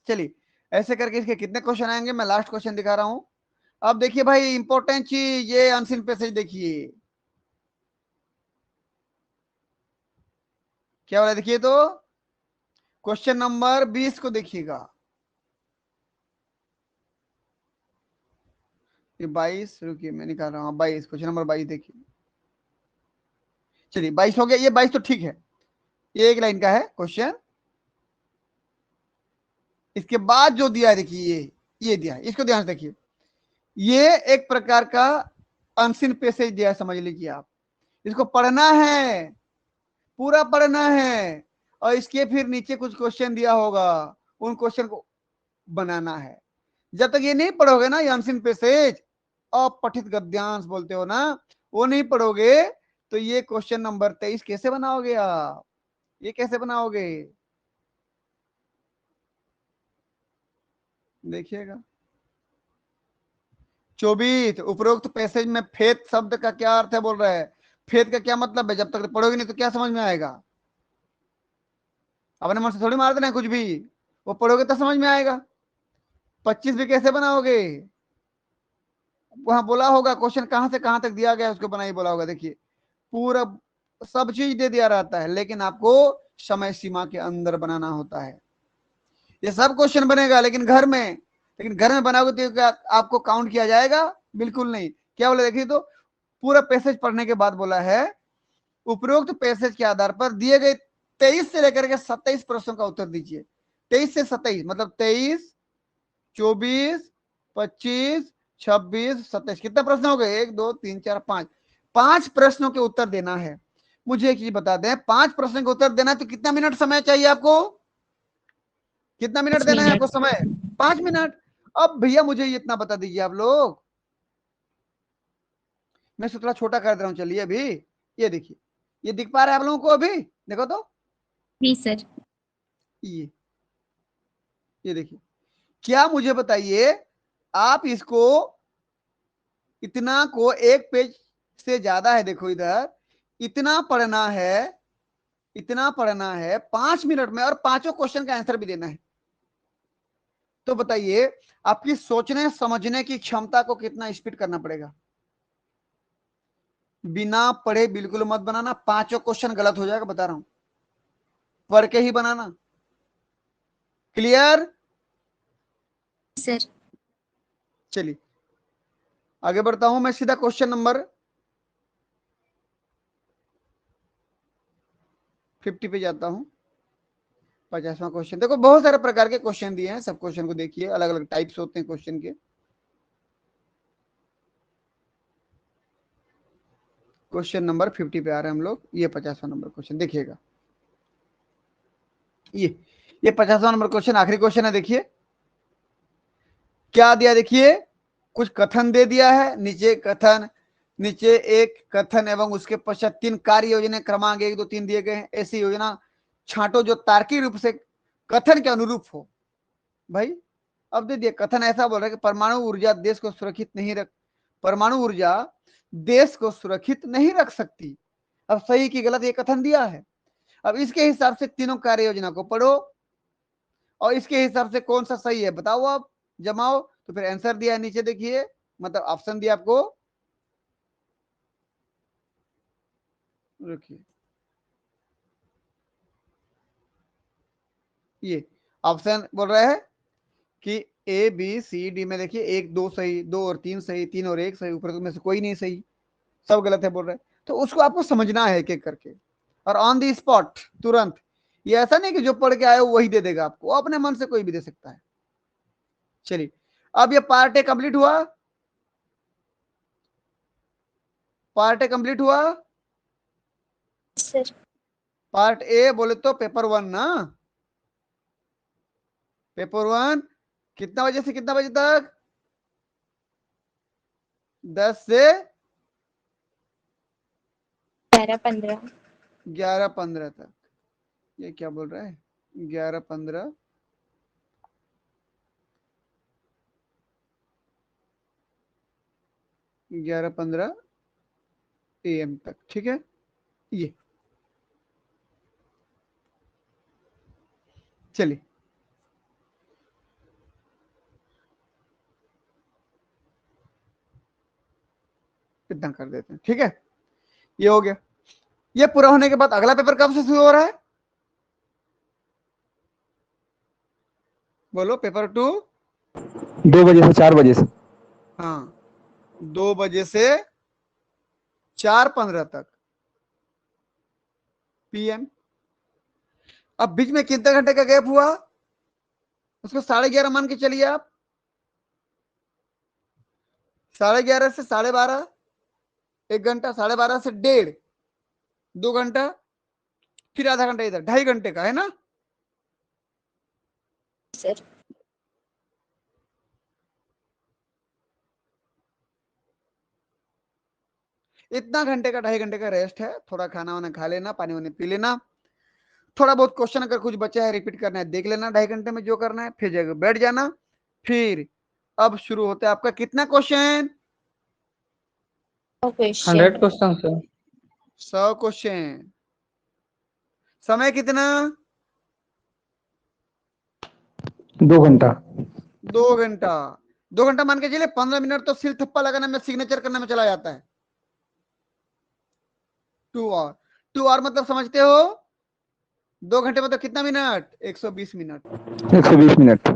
S1: चलिए ऐसे करके इसके कितने क्वेश्चन आएंगे, मैं लास्ट क्वेश्चन दिखा रहा हूं। अब देखिए भाई इंपॉर्टेंट चीज, ये अनसीन पैसेज देखिए क्या वाला, देखिए तो क्वेश्चन नंबर 20 को देखिएगा, ये 22, रुकिए मैं निकाल रहा हूँ, 22 क्वेश्चन नंबर 22 देखिए। चलिए 22 हो गया, ये 22 तो ठीक है, ये एक लाइन का है क्वेश्चन। इसके बाद जो दिया है देखिए, ये दिया है, इसको ध्यान से देखिए, ये एक प्रकार का अनसीन पैसेज दिया है, समझ लीजिए आप। इसको पढ़ना है, पूरा पढ़ना है, और इसके फिर नीचे कुछ क्वेश्चन दिया होगा, उन क्वेश्चन को बनाना है। जब तक ये नहीं पढ़ोगे ना, ये अनसीन पैसेज, अपठित गद्यांश बोलते हो ना, वो नहीं पढ़ोगे तो ये क्वेश्चन नंबर 23 कैसे बनाओगे आप? ये कैसे बनाओगे देखिएगा। 24 उपरोक्त पैसेज में फेत शब्द का क्या अर्थ है बोल रहा है। फेत का क्या मतलब है? जब तक पढ़ोगे नहीं तो क्या समझ में आएगा? अपने मन से थोड़ी मार देना कुछ भी, वो पढ़ोगे तो समझ में आएगा। 25 भी कैसे बनाओगे? वहां बोला होगा क्वेश्चन कहां से कहां तक दिया गया, उसको बनाई बोला होगा। देखिए पूरा सब चीज दे दिया रहता है, लेकिन आपको समय सीमा के अंदर बनाना होता है। ये सब क्वेश्चन बनेगा लेकिन घर में, बनाओगे तो क्या आपको काउंट किया जाएगा? बिल्कुल नहीं। क्या बोला देखिए तो, पूरा पैसेज पढ़ने के बाद बोला है उपरोक्त पैसेज के आधार पर दिए गए 23 से लेकर के 27 प्रश्नों का उत्तर दीजिए। 23 से 27 मतलब 23, 24, 25, 26, 27, कितने प्रश्न हो गए? 1 2 3 4 5, 5 प्रश्नों के उत्तर देना है। मुझे एक चीज बता दें, 5 प्रश्नों के उत्तर देना है तो कितना मिनट समय चाहिए आपको? कितना मिनट देना है आपको समय? 5 मिनट। अब भैया मुझे इतना बता दीजिए आप लोग, मैं थोड़ा छोटा कर दे रहा हूं, चलिए अभी ये देखिए, ये दिख पा रहा है आप लोगों को? अभी देखो तो,
S5: जी सर।
S1: ये देखिए, क्या मुझे बताइए, आप इसको इतना को एक पेज से ज्यादा है, देखो इधर इतना पढ़ना है, इतना पढ़ना है 5 मिनट में, और पांचों क्वेश्चन का आंसर भी देना है। तो बताइए आपकी सोचने समझने की क्षमता को कितना स्पीड करना पड़ेगा। बिना पढ़े बिल्कुल मत बनाना, पांचों क्वेश्चन गलत हो जाएगा, बता रहा हूं, पढ़ के ही बनाना। क्लियर?
S5: सर।
S1: चलिए आगे बढ़ता हूं मैं, सीधा क्वेश्चन नंबर 50 पे जाता हूं। 50वां क्वेश्चन देखो, बहुत सारे प्रकार के क्वेश्चन दिए हैं, सब क्वेश्चन को देखिए, अलग अलग टाइप्स होते हैं क्वेश्चन के। क्वेश्चन नंबर 50 पे आ रहे हैं हम लोग, ये 50वां नंबर क्वेश्चन देखिएगा। ये 50वां नंबर क्वेश्चन आखिरी क्वेश्चन है। देखिए क्या दिया, देखिए कुछ कथन दे दिया है, नीचे कथन, नीचे एक कथन एवं उसके पश्चात 3 कार्य योजना क्रमांक 1 2 3 दिए गए हैं। ऐसी योजना छांटो जो तार्किक रूप से कथन के अनुरूप हो। भाई अब दे दिए कथन, ऐसा बोल रहा है कि परमाणु ऊर्जा देश को सुरक्षित नहीं रख, परमाणु ऊर्जा देश को सुरक्षित नहीं रख सकती। अब सही की गलत ये कथन दिया है। अब इसके हिसाब से तीनों कार्य योजना को पढ़ो और इसके हिसाब से कौन सा सही है बताओ आप, जमाओ। तो फिर आंसर दिया है नीचे, देखिए मतलब ऑप्शन दिया आपको, रुकिए, ये ऑप्शन बोल रहा है कि ए बी सी डी में देखिए 1 2 सही, 2 और 3 सही, 3 और 1 सही, ऊपर में से कोई नहीं सही, सब गलत है बोल रहे हैं। तो उसको आपको समझना है एक एक करके, और ऑन दी स्पॉट तुरंत। ये ऐसा नहीं कि जो पढ़ के आए वही दे देगा आपको, अपने मन से कोई भी दे सकता है। चलिए अब ये पार्ट ए कंप्लीट हुआ, पार्ट ए कंप्लीट हुआ।
S5: सर
S1: पार्ट ए बोले तो पेपर 1 ना, पेपर 1 कितना बजे से कितना बजे तक, 10 से
S5: 11:15
S1: 11:15 तक। ये क्या बोल रहा है, 11:15 11:15 AM तक, ठीक है। ये चलिए इतना कर देते हैं, ठीक है। ये हो गया। ये पूरा होने के बाद अगला पेपर कब से शुरू हो रहा है, बोलो, पेपर 2
S6: 2 बजे से 4 बजे से।
S1: हाँ 2 बजे से 4:15 तक PM। अब बीच में कितने घंटे का गैप हुआ, उसको 11:30 मान के चलिए आप, 11:30 से 12:30 1 घंटा, 12:30 से 1:30 2 घंटा, फिर आधा घंटा इधर, 2.5 घंटे का है ना।
S5: सर
S1: इतना घंटे का 2.5 घंटे का रेस्ट है, थोड़ा खाना वाना खा लेना, पानी वानी पी लेना, थोड़ा बहुत क्वेश्चन अगर कुछ बचा है रिपीट करना है देख लेना 2.5 घंटे में जो करना है, फिर जगह बैठ जाना। फिर अब शुरू होता है आपका कितना question,
S5: 100
S2: 100
S5: question
S2: question sir.
S1: 100 question. समय कितना,
S6: 2 घंटा।
S1: 2 घंटा। 2 घंटा मान के चलिए, 15 मिनट तो सिल थप्पा लगाने में, सिग्नेचर करने में चला जाता है। 2 आवर, 2 आवर मतलब समझते हो, 2 घंटे मतलब कितना मिनट, 120 मिनट।
S6: 120 मिनट।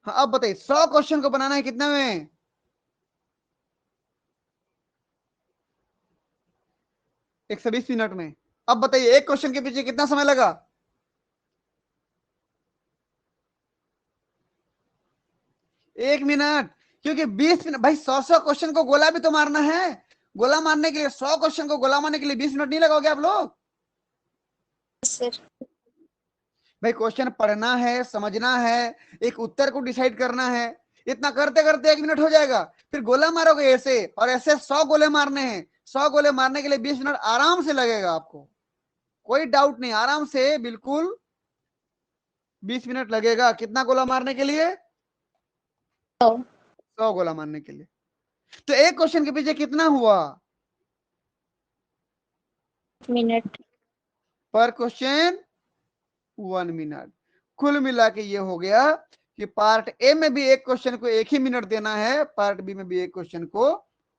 S1: हाँ अब बताइए 100 क्वेश्चन को बनाना है कितना में, 120 मिनट में। अब बताइए एक क्वेश्चन के पीछे कितना समय लगा, 1 मिनट। क्योंकि 20 मिनट भाई, 100 क्वेश्चन को गोला भी तो मारना है, गोला मारने के लिए 100 क्वेश्चन को गोला मारने के लिए 20 मिनट नहीं लगाओगे आप लोग।
S5: सर
S1: भाई क्वेश्चन पढ़ना है, समझना है, एक उत्तर को डिसाइड करना है, इतना करते करते 1 मिनट हो जाएगा। फिर गोला मारोगे ऐसे, और ऐसे 100 गोले मारने हैं, 100 गोले मारने के लिए 20 मिनट आराम से लगेगा आपको, कोई डाउट नहीं, आराम से बिल्कुल 20 मिनट लगेगा। कितना गोला मारने के लिए, 100 गोला मारने के लिए। तो एक क्वेश्चन के पीछे कितना हुआ,
S5: मिनट
S1: पर क्वेश्चन 1 मिनट। कुल मिला के ये हो गया कि पार्ट ए में भी एक क्वेश्चन को 1 ही मिनट देना है, पार्ट बी में भी एक क्वेश्चन को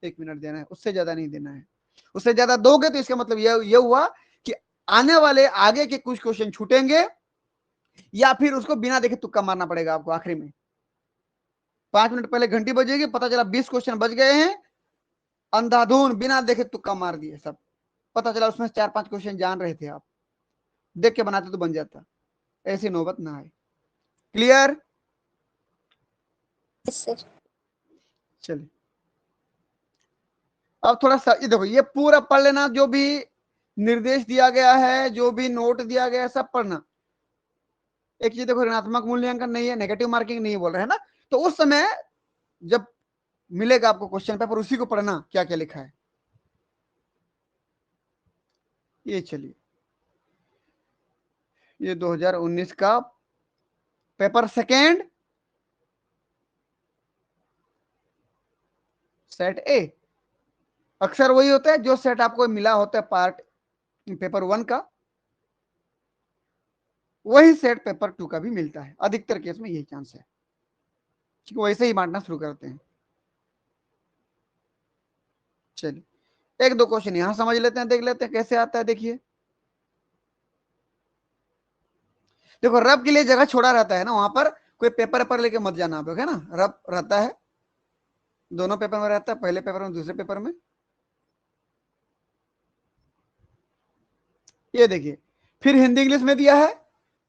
S1: 1 मिनट देना है, उससे ज्यादा नहीं देना है। उससे ज्यादा दोगे तो इसका मतलब ये हुआ कि आने वाले आगे के कुछ क्वेश्चन छूटेंगे, या फिर उसको बिना देखे तुक्का मारना पड़ेगा आपको। आखिरी में 5 मिनट पहले घंटी बजेगी, पता चला 20 क्वेश्चन बच गए हैं, अंधाधुन बिना देखे तुक्का मार दिए सब, पता चला उसमें 4-5 क्वेश्चन जान रहे थे आप, देख के बनाते तो बन जाता। ऐसी नौबत ना आए। क्लियर,
S5: सर
S1: चलिए अब थोड़ा सा ये देखो, ये पूरा पढ़ लेना, जो भी निर्देश दिया गया है, जो भी नोट दिया गया है, सब पढ़ना। एक चीज देखो, ऋणात्मक मूल्यांकन नहीं है, नेगेटिव मार्किंग नहीं बोल रहे हैं ना, तो उस समय जब मिलेगा आपको क्वेश्चन पेपर, उसी को पढ़ना क्या क्या लिखा है। ये चलिए, ये 2019 का पेपर सेकेंड, सेट ए। अक्सर वही होता है जो सेट आपको मिला होता है पार्ट पेपर 1 का, वही सेट पेपर 2 का भी मिलता है। अधिकतर केस में यही चांस है, क्योंकि वैसे ही बांटना शुरू करते हैं। चलिए एक दो क्वेश्चन यहां समझ लेते हैं, देख लेते हैं कैसे आता है। देखिए देखो, रब के लिए जगह छोड़ा रहता है ना, वहां पर कोई पेपर पेपर लेके मत जाना आप लोग, है ना। रब रहता है, दोनों पेपर में रहता है, पहले पेपर में दूसरे पेपर में। ये देखिए, फिर हिंदी इंग्लिश में दिया है,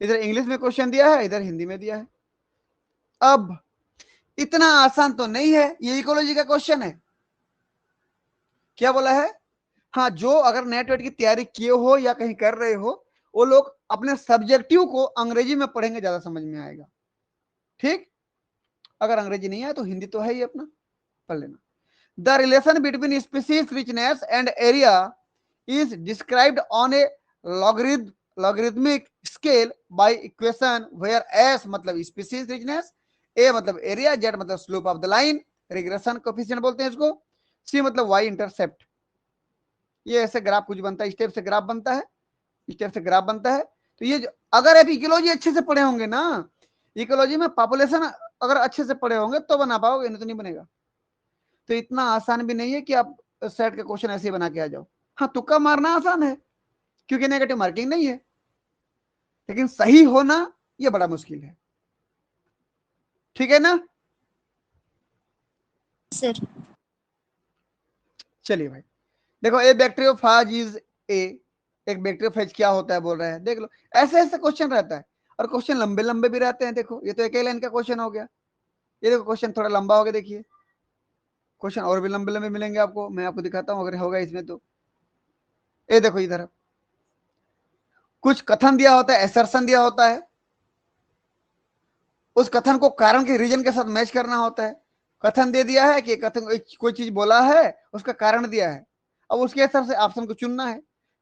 S1: इधर इंग्लिश में क्वेश्चन दिया है, इधर हिंदी में दिया है। अब इतना आसान तो नहीं है, ये इकोलॉजी का क्वेश्चन है। क्या बोला है? हाँ, जो अगर नेट वेट की तैयारी किए हो या कहीं कर रहे हो, वो लोग अपने सब्जेक्टिव को अंग्रेजी में पढ़ेंगे, ज्यादा समझ में आएगा। ठीक, अगर अंग्रेजी नहीं आए तो हिंदी तो है ही अपना, पढ़ लेना। The relation between species richness and area is described on a logarithmic scale by equation where s मतलब species richness, a मतलब area, z मतलब slope of the line, regression coefficient बोलते हैं इसको, c मतलब y intercept। ये ऐसे graph कुछ बनता है, स्टेप से ग्राफ बनता है, स्टेप से ग्राफ बनता है। तो ये अगर आप इकोलॉजी अच्छे से पढ़े होंगे ना, इकोलॉजी में पॉपुलेशन अगर अच्छे से पढ़े होंगे तो बना पाओगे, नहीं तो नहीं बनेगा। तो इतना आसान भी नहीं है कि आप सेट का क्वेश्चन ऐसे ही बना के आ जाओ। हाँ, तुक्का मारना आसान है क्योंकि नेगेटिव मार्किंग नहीं है, लेकिन सही होना ये बड़ा मुश्किल है। ठीक है ना?
S5: सर
S1: चलिए भाई, देखो ए बैक्टीरियोफाज इज ए, एक बैक्टीरियोफेज क्या होता है बोल रहे हैं, देख लो। ऐसे ऐसे क्वेश्चन रहता है, और क्वेश्चन लंबे लंबे भी रहते हैं। देखो ये तो एक ही लाइन का क्वेश्चन हो गया, ये देखो क्वेश्चन थोड़ा लंबा हो गया। देखिए क्वेश्चन और भी लंबे लंबे मिलेंगे आपको, मैं आपको दिखाता हूँ अगर होगा इसमें तो। ये देखो इधर कुछ कथन दिया होता है, एसर्शन दिया होता है, उस कथन को कारण के रीजन के साथ मैच करना होता है। कथन दे दिया है कि कथन कोई चीज बोला है, उसका कारण दिया है, अब उसके हिसाब से ऑप्शन को चुनना है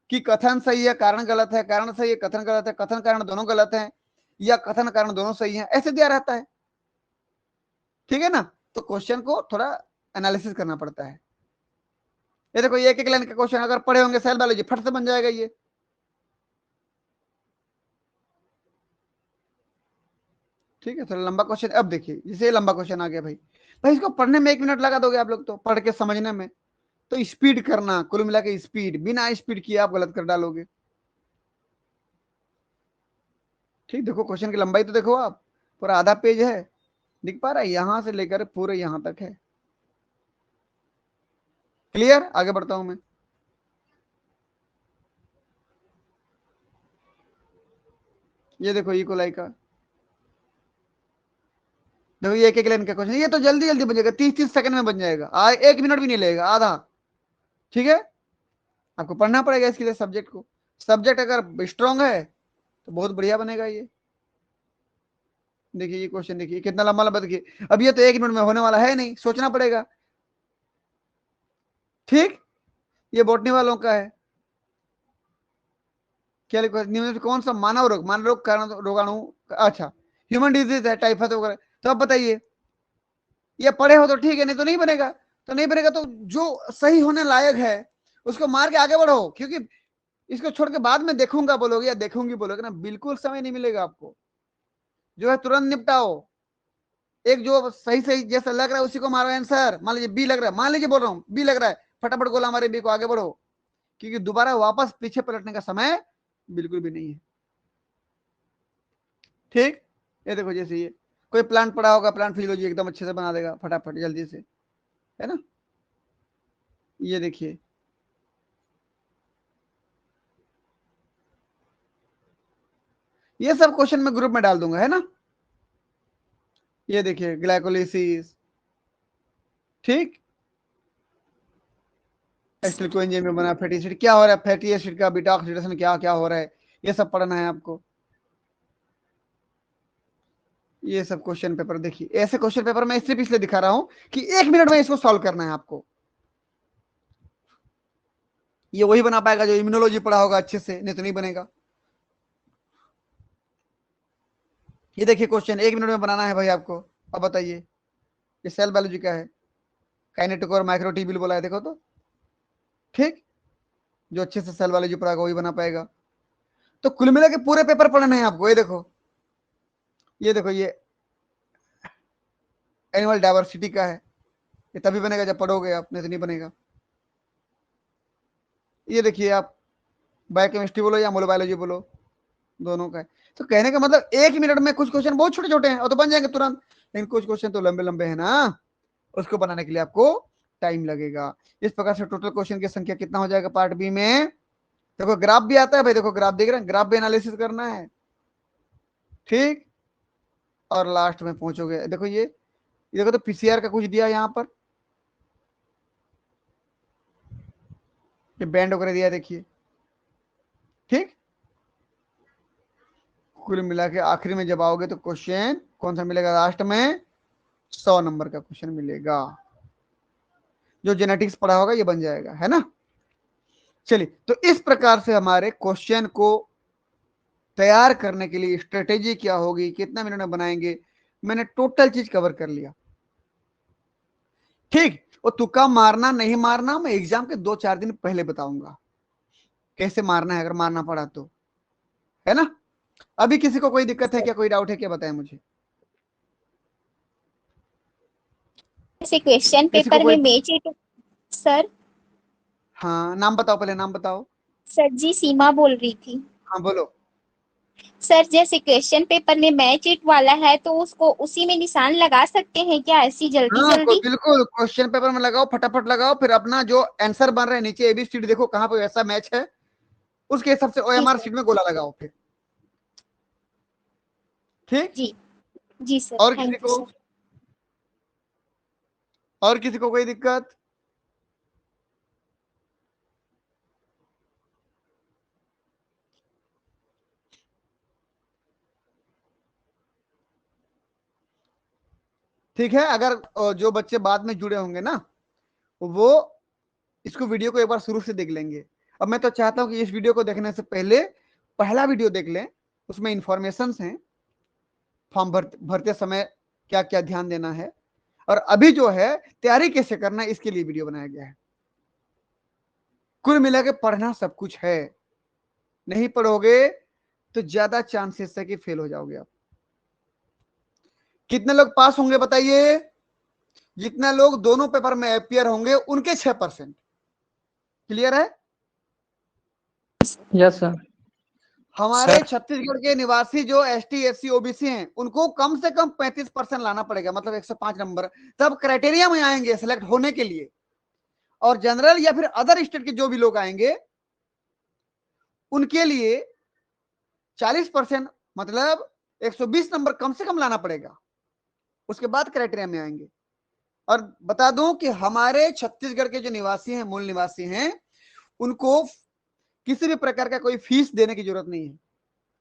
S1: कि कथन सही है, कारण गलत है, कारण सही है, कथन गलत है, कथन कारण दोनों गलत है, या कथन कारण दोनों सही है, ऐसे दिया रहता है। ठीक है ना? तो क्वेश्चन को थोड़ा एनालिसिस करना पड़ता है। ये देखो, ये एक एक लाइन का क्वेश्चन अगर पढ़े होंगे सेल बायोलॉजी, फट से बन जाएगा ये। ठीक है, थोड़ा लंबा क्वेश्चन। अब देखिए जैसे ये लंबा क्वेश्चन आ गया भाई, भाई इसको पढ़ने में 1 मिनट लगा दोगे आप लोग तो, पढ़ के समझने में। तो स्पीड करना, कुल मिला के स्पीड, बिना स्पीड किए आप गलत कर डालोगे। ठीक, देखो क्वेश्चन की लंबाई तो देखो आप, पूरा आधा पेज है, दिख पा रहा है, यहां से लेकर पूरे यहां तक है। क्लियर? आगे बढ़ता हूं मैं। ये देखो इकोलाई का, देखो ये एक एक लाइन का क्वेश्चन, ये तो जल्दी जल्दी बन जाएगा, 30-30 सेकंड में बन जाएगा, 1 मिनट भी नहीं लगेगा, आधा। ठीक है, आपको पढ़ना पड़ेगा इसके लिए सब्जेक्ट को। सब्जेक्ट अगर स्ट्रांग है तो बहुत बढ़िया बनेगा ये। देखिए ये क्वेश्चन देखिए कितना लंबा लंबा, देखिए अब ये तो 1 मिनट में होने वाला है नहीं, सोचना पड़ेगा। ठीक, ये बॉटनी वालों का है। क्या लिखा, निम्न में कौन सा मानव रोग कारण रोगाणु, अच्छा ह्यूमन डिजीज है, टाइफाइड वगैरह। तो अब बताइए, ये पढ़े हो तो ठीक है, नहीं तो नहीं बनेगा। तो नहीं बनेगा तो जो सही होने लायक है उसको मार के आगे बढ़ो, क्योंकि इसको छोड़ के बाद में देखूंगा बोलोगे या देखूंगी बोलोगे ना, बिल्कुल समय नहीं मिलेगा आपको। जो है तुरंत निपटाओ, एक जो सही सही जैसा लग रहा है उसी को मारो आंसर। मान लीजिए बी लग रहा है, मान लीजिए बोल रहा हूँ बी लग रहा है, फटाफट गोला मारे बी को, आगे बढ़ो, क्योंकि दोबारा वापस पीछे पलटने का समय बिल्कुल भी नहीं है। ठीक, ये देखो जैसे ये कोई प्लांट पड़ा होगा, प्लांट फिजियोलॉजी एकदम अच्छे से बना देगा फटाफट जल्दी से, है ना। ये देखिए, ये सब क्वेश्चन मैं ग्रुप में डाल दूंगा, है ना। ये देखिए ग्लाइकोलिसिस, ठीक, एसिड कोएंजाइम में बना फैटी एसिड, क्या हो रहा है फैटी एसिड का बीटा ऑक्सीडेशन, क्या क्या हो रहा है, ये सब पढ़ना है आपको। ये सब क्वेश्चन पेपर देखिए, ऐसे क्वेश्चन पेपर मैं सिर्फ इसलिए दिखा रहा हूं कि 1 मिनट में इसको सॉल्व करना है आपको। ये वही बना पाएगा जो इम्यूनोलॉजी पढ़ा होगा अच्छे से, नहीं तो नहीं बनेगा। ये देखिए क्वेश्चन 1 मिनट में बनाना है भाई आपको। अब बताइए, ये सेल बायोलॉजी का है, काइनेटिक और माइक्रोट्यूब्यूल बोला है, देखो तो। ठीक, जो अच्छे से सेल बायोलॉजी पढ़ागा वही बना पाएगा। तो कुल मिला के पूरे पेपर पढ़ने हैं आपको। ये देखो ये एनिमल डाइवर्सिटी का है, ये तभी बनेगा जब पढ़ोगे आप, नहीं तो नहीं बनेगा। ये देखिए आप बायोकेमिस्ट्री बोलो या मोलोबायोलॉजी बोलो, दोनों का है। तो कहने का मतलब 1 मिनट में कुछ क्वेश्चन बहुत छोटे छोटे हैं और तो बन जाएंगे तुरंत, लेकिन कुछ क्वेश्चन तो लंबे लंबे हैं ना, उसको बनाने के लिए आपको टाइम लगेगा। इस प्रकार से टोटल क्वेश्चन की संख्या कितना हो जाएगा पार्ट बी में। देखो ग्राफ भी आता है भाई, देखो ग्राफ देख रहे हैं, ग्राफ भी एनालिसिस करना है, ठीक। और लास्ट में पहुंचोगे, देखो ये देखो तो पीसीआर का कुछ दिया यहाँ पर, ये बैंड वगैरह दिया देखिए, ठीक। कुल मिला के आखिरी में जब आओगे तो क्वेश्चन कौन सा मिलेगा लास्ट में, 100 नंबर का क्वेश्चन मिलेगा। जो जेनेटिक्स पढ़ा होगा ये बन जाएगा, है ना। चलिए, तो इस प्रकार से हमारे क्वेश्चन को तैयार करने के लिए स्ट्रेटेजी क्या होगी, कितना मिनट में बनाएंगे, मैंने टोटल चीज कवर कर लिया, ठीक। और तुक्का मारना नहीं मारना मैं एग्जाम के 2-4 दिन पहले बताऊंगा कैसे मारना है, अगर मारना पड़ा तो, है ना। अभी किसी को कोई दिक्कत है क्या, कोई डाउट है क्या, बताएं मुझे।
S5: जैसे क्वेश्चन पेपर में मैच इट सर।
S1: हाँ नाम बताओ, पहले नाम बताओ।
S5: सर जी सीमा बोल रही थी।
S1: हाँ बोलो।
S5: सर जैसे क्वेश्चन पेपर में मैच इट वाला है तो उसको उसी में निशान लगा सकते हैं क्या, ऐसी जल्दी
S1: हाँ
S5: जल्दी?
S1: बिल्कुल, क्वेश्चन पेपर में लगाओ, फटाफट लगाओ, फिर अपना जो आंसर बन रहा है नीचे एबीसीडी देखो कहाँ पे वैसा मैच है, उसके हिसाब से ओएमआर शीट में गोला लगाओ फिर, ठीक।
S5: जी जी सर,
S1: और
S5: थैंक
S1: किसी
S5: यू
S1: को,
S5: सर।
S1: और किसी को कोई दिक्कत। ठीक है, अगर जो बच्चे बाद में जुड़े होंगे ना, वो इसको वीडियो को एक बार शुरू से देख लेंगे। अब मैं तो चाहता हूं कि इस वीडियो को देखने से पहले पहला वीडियो देख लें, उसमें इंफॉर्मेशन हैं, फॉर्म भरते समय क्या क्या ध्यान देना है, और अभी जो है तैयारी कैसे करना है, इसके लिए वीडियो बनाया गया है। कुल मिला के पढ़ना सब कुछ है, नहीं पढ़ोगे तो ज्यादा चांसेस है कि फेल हो जाओगे आप। कितने लोग पास होंगे बताइए, जितने लोग दोनों पेपर में अपियर होंगे उनके 6%। क्लियर है।
S2: Yes sir.
S1: हमारे छत्तीसगढ़ के निवासी जो एसटी एससी ओबीसी हैं उनको कम से कम 35% लाना पड़ेगा, मतलब 105 नंबर, तब क्राइटेरिया में आएंगे सेलेक्ट होने के लिए। और जनरल या फिर अदर स्टेट के जो भी लोग आएंगे उनके लिए 40%, मतलब 120 नंबर कम से कम लाना पड़ेगा, उसके बाद क्राइटेरिया में आएंगे। और बता दूं कि हमारे छत्तीसगढ़ के जो निवासी हैं, मूल निवासी हैं, उनको किसी भी प्रकार का कोई फीस देने की जरूरत नहीं है,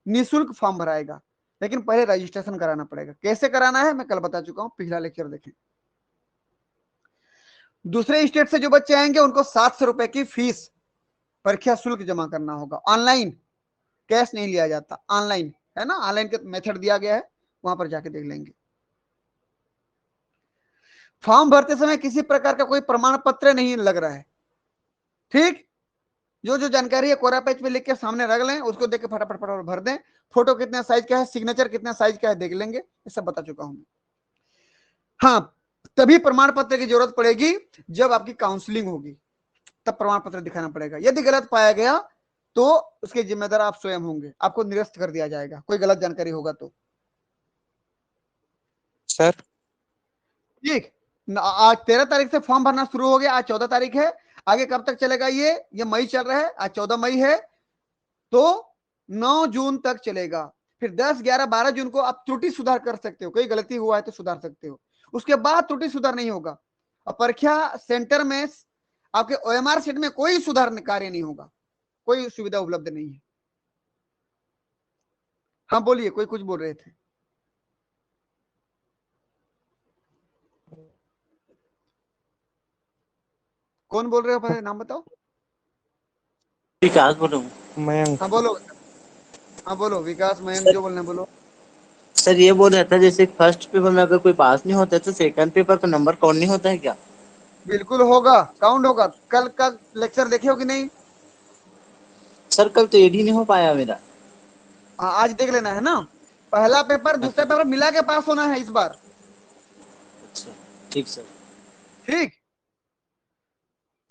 S1: निःशुल्क फॉर्म भराएगा, लेकिन पहले रजिस्ट्रेशन कराना पड़ेगा। कैसे कराना है मैं कल बता चुका हूं, पिछला लेक्चर देखें। दूसरे स्टेट से जो बच्चे आएंगे उनको 700 रुपए की फीस परीक्षा शुल्क जमा करना होगा, ऑनलाइन, कैश नहीं लिया जाता, ऑनलाइन है ना, ऑनलाइन का मेथड दिया गया है, वहां पर जाके देख लेंगे। फॉर्म भरते समय किसी प्रकार का कोई प्रमाण पत्र नहीं लग रहा है, ठीक। जो जो जानकारी है कोरा पेज पे लिख के सामने रख लें, उसको देख के फटाफट फटाफट भर दें। फोटो कितने साइज का है, सिग्नेचर कितने साइज का है देख लेंगे, ये सब बता चुका हूं। हाँ, तभी प्रमाण पत्र की जरूरत पड़ेगी जब आपकी काउंसलिंग होगी, तब प्रमाण पत्र दिखाना पड़ेगा। यदि गलत पाया गया तो उसके जिम्मेदार आप स्वयं होंगे, आपको निरस्त कर दिया जाएगा कोई गलत जानकारी होगा तो।
S7: सर
S1: ठीक, आज 13 तारीख से फॉर्म भरना शुरू हो गया, आज 14 तारीख है, आगे कब तक चलेगा ये मई चल रहा है, आज 14 मई है, तो 9 जून तक चलेगा। फिर 10, 11, 12 जून को आप त्रुटि सुधार कर सकते हो, कोई गलती हुआ है तो सुधार सकते हो, उसके बाद त्रुटि सुधार नहीं होगा। और परीक्षा सेंटर में आपके ओएमआर शीट में कोई सुधार कार्य नहीं होगा, कोई सुविधा उपलब्ध नहीं है। हाँ बोलिए, कोई कुछ बोल रहे थे। कौन बोल रहे हो, पहले नाम बताओ।
S7: विकास बोल रहा हूँ। मयंक।
S1: हाँ बोलो, हाँ बोलो विकास, मयंक, जो बोलना बोलो।
S7: सर ये बोल रहा था जैसे फर्स्ट पेपर में अगर कोई पास नहीं होता है तो सेकंड पेपर का नंबर काउंट नहीं होता है क्या?
S1: बिल्कुल होगा, काउंट होगा। कल का लेक्चर देखे हो कि नहीं?
S7: सर कल तो एड ही नहीं हो पाया मेरा।
S1: हाँ, आज देख लेना है ना, पहला पेपर दूसरा पेपर मिला के पास होना है इस बार।
S7: अच्छा ठीक सर।
S1: ठीक,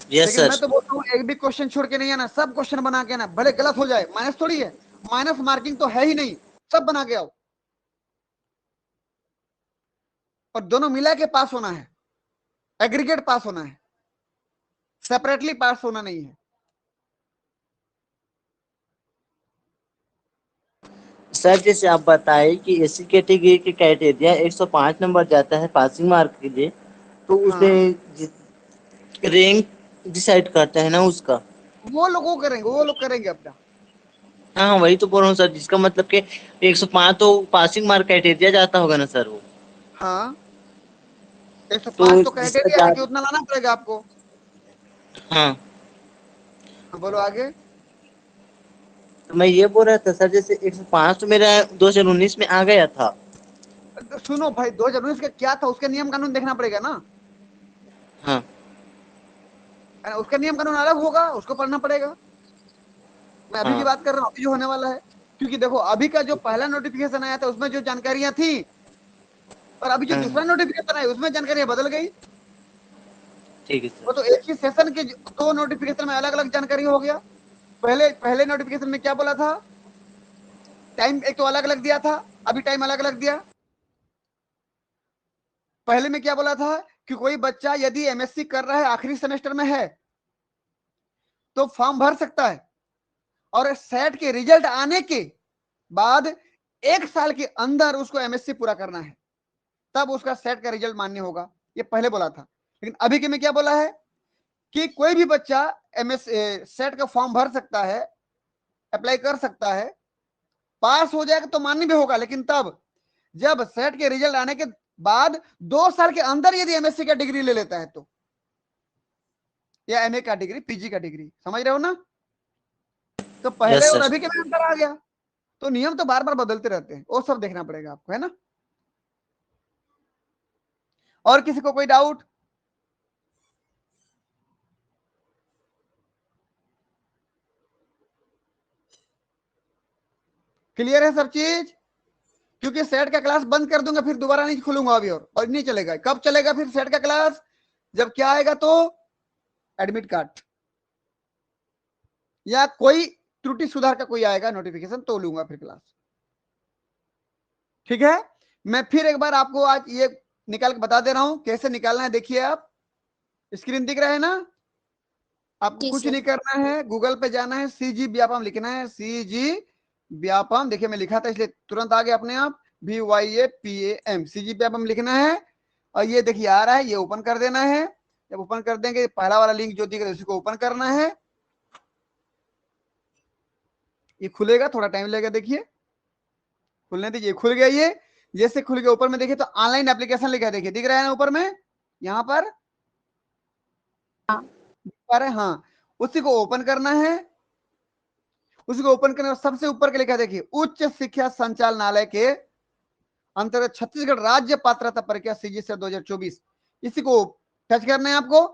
S7: यस
S1: लेकिन
S7: सर।
S1: मैं तो बोलता हूँ एक भी क्वेश्चन छोड़ के नहीं आना, सब क्वेश्चन बना के आना, भले गलत हो जाए, माइनस थोड़ी है, माइनस मार्किंग तो है ही नहीं, सब बना के आओ और दोनों मिला के पास होना है, एग्रीगेट पास होना है, सेपरेटली पास होना नहीं है।
S7: सर जैसे आप बताए कि एसी कैटेगरी के क्राइटेरिया 105 नंबर जाता है पासिंग मार्क के लिए, तो
S1: हाँ,
S7: उसमें रैंक डिसाइड करता है ना उसका।
S1: वो लोग करेंगे अपना।
S7: हाँ वही तो बोल रहा हूँ सर, जिसका मतलब कि 105 तो पासिंग मार्क क्राइटेरिया जाता होगा ना सर वो।
S1: हाँ, 105
S7: तो
S1: तो
S7: जिसका
S1: क्राइटेरिया है कि उतना लाना पड़ेगा आपको।
S7: हाँ
S1: हाँ, बोलो आगे।
S7: तो मैं ये बोल रहा था सर, जैसे 105 तो मेरा 2019 में आ गया था।
S1: सुनो भाई, 2019 का क्या था, उसका नियम कानून देखना पड़ेगा ना,
S7: हाँ
S1: है ना? उसका नियम कानून अलग होगा, उसको पढ़ना पड़ेगा। मैं अभी की
S7: हाँ
S1: बात कर रहा हूँ, अभी जो होने वाला है, क्योंकि देखो अभी का जो पहला नोटिफिकेशन आया था उसमें जो जानकारियां थी, और अभी जो
S7: हाँ
S1: दूसरा नोटिफिकेशन आया उसमें जानकारियां बदल गई।
S7: ठीक है
S1: वो
S7: सर।
S1: तो एक ही सेशन के दो नोटिफिकेशन में अलग अलग जानकारी हो गया। पहले पहले नोटिफिकेशन में क्या बोला था, टाइम एक तो अलग अलग दिया था, अभी टाइम अलग अलग दिया। पहले में क्या बोला था कि कोई बच्चा यदि एमएससी कर रहा है, आखिरी सेमेस्टर में है, तो फॉर्म भर सकता है, और सेट के रिजल्ट आने के बाद 1 साल के अंदर उसको एमएससी पूरा करना है, तब उसका सेट का रिजल्ट मान्य होगा। ये पहले बोला था। लेकिन अभी के में क्या बोला है कि कोई भी बच्चा एमएस सेट का फॉर्म भर सकता है, अप्लाई कर सकता है, पास हो जाएगा तो मान्य भी होगा, लेकिन तब जब सेट के रिजल्ट आने के बाद 2 साल के अंदर यदि एमएससी का डिग्री ले लेता है तो, या एमए का डिग्री, पीजी का डिग्री, समझ रहे हो ना? तो पहले
S7: यस
S1: और
S7: सर।
S1: अभी के में अंतर आ गया। तो नियम तो बार बार बदलते रहते हैं, वो सब देखना पड़ेगा आपको, है ना? और किसी को कोई डाउट? क्लियर है सब चीज? क्योंकि सेट का क्लास बंद कर दूंगा, फिर दोबारा नहीं खुलूंगा अभी, और नहीं चलेगा। कब चलेगा फिर सेट का क्लास? जब क्या आएगा तो एडमिट कार्ड या कोई त्रुटि सुधार का कोई आएगा नोटिफिकेशन, तो लूंगा फिर क्लास। ठीक है, मैं फिर एक बार आपको आज ये निकाल के बता दे रहा हूं कैसे निकालना है। देखिए आप, स्क्रीन दिख रहा है ना? आपको
S5: जी
S1: कुछ
S5: सर।
S1: नहीं करना है, गूगल पे जाना है, सीजी व्यापम लिखना है, सीजी व्यापम। देखिए मैं लिखा था इसलिए तुरंत आ गया अपने आप, VYAPAM, सीजी व्यापम लिखना है। और ये देखिए आ रहा है, ये ओपन कर देना है। जब ओपन कर देंगे, पहला वाला लिंक जो दिख रहा है उसको ओपन करना है। ये खुलेगा, थोड़ा टाइम लगेगा, देखिए खुलने दीजिए। खुल गया ये। जैसे खुल गया, ऊपर में देखिए तो ऑनलाइन एप्लीकेशन लिखा है, देखिए दिख रहा है ना ऊपर में, यहाँ पर
S5: हाँ।
S1: दिख पा रहे हैं? हाँ, उसी को ओपन करना है। उसी को ओपन करने सबसे ऊपर के लिखा है, देखिए उच्च शिक्षा संचालनालय के अंतर्गत छत्तीसगढ़ राज्य पात्रता परीक्षा सीजी से 2024, इसी को टच करना है आपको।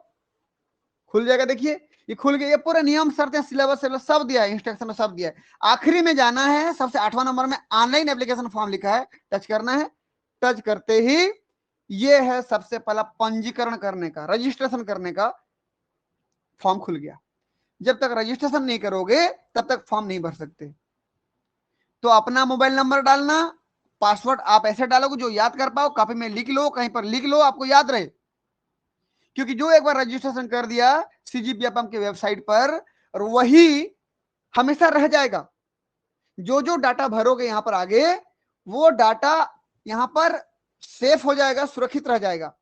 S1: खुल जाएगा, देखिए ये खुल गया। ये पूरे नियम शर्तें सिलेबस सब दिया है, इंस्ट्रक्शन में सब दिया है। आखिरी में जाना है, सबसे 8वां नंबर में ऑनलाइन एप्लीकेशन फॉर्म लिखा है, टच करना है। टच करते ही ये है सबसे पहला पंजीकरण करने का, रजिस्ट्रेशन करने का फॉर्म खुल गया। जब तक रजिस्ट्रेशन नहीं करोगे तब तक फॉर्म नहीं भर सकते। तो अपना मोबाइल नंबर डालना, पासवर्ड आप ऐसे डालोगे जो याद कर पाओ, कॉपी में लिख लो, कहीं पर लिख लो, आपको याद रहे। क्योंकि जो एक बार रजिस्ट्रेशन कर दिया CGPFM की वेबसाइट पर, और वही हमेशा रह जाएगा। जो जो डाटा भरोगे यहां पर आगे, वो डाटा यहां पर सेफ हो जाएगा, सुरक्षित रह जाएगा।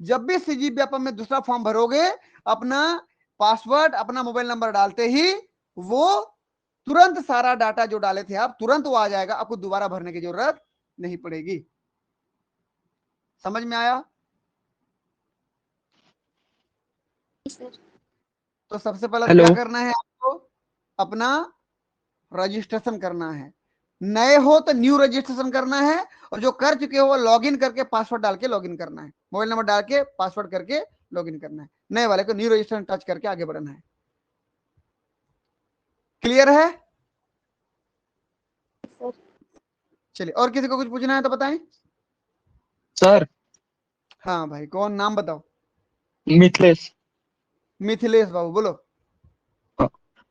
S1: जब भी CGPFM में दूसरा फॉर्म भरोगे, अपना पासवर्ड, अपना मोबाइल नंबर डालते ही वो तुरंत सारा डाटा जो डाले थे आप, तुरंत वो आ जाएगा, आपको दोबारा भरने की जरूरत नहीं पड़ेगी। समझ में आया?
S5: सर।
S1: तो सबसे पहले तो
S6: हेलो।
S1: क्या करना है आपको, अपना रजिस्ट्रेशन करना है। नए हो तो न्यू रजिस्ट्रेशन करना है, और जो कर चुके हो लॉगिन करके पासवर्ड डाल के लॉगिन करना है, मोबाइल नंबर डाल के पासवर्ड करके लॉगिन करना है। नए वाले को न्यू रजिस्ट्रेशन टच करके आगे बढ़ना है। क्लियर है?
S5: सर।
S1: चलिए, और किसी को कुछ पूछना है तो बताएं।
S8: सर
S1: हाँ भाई, कौन, नाम बताओ।
S8: मिथिलेश।
S1: मिथिलेश बाबू बोलो।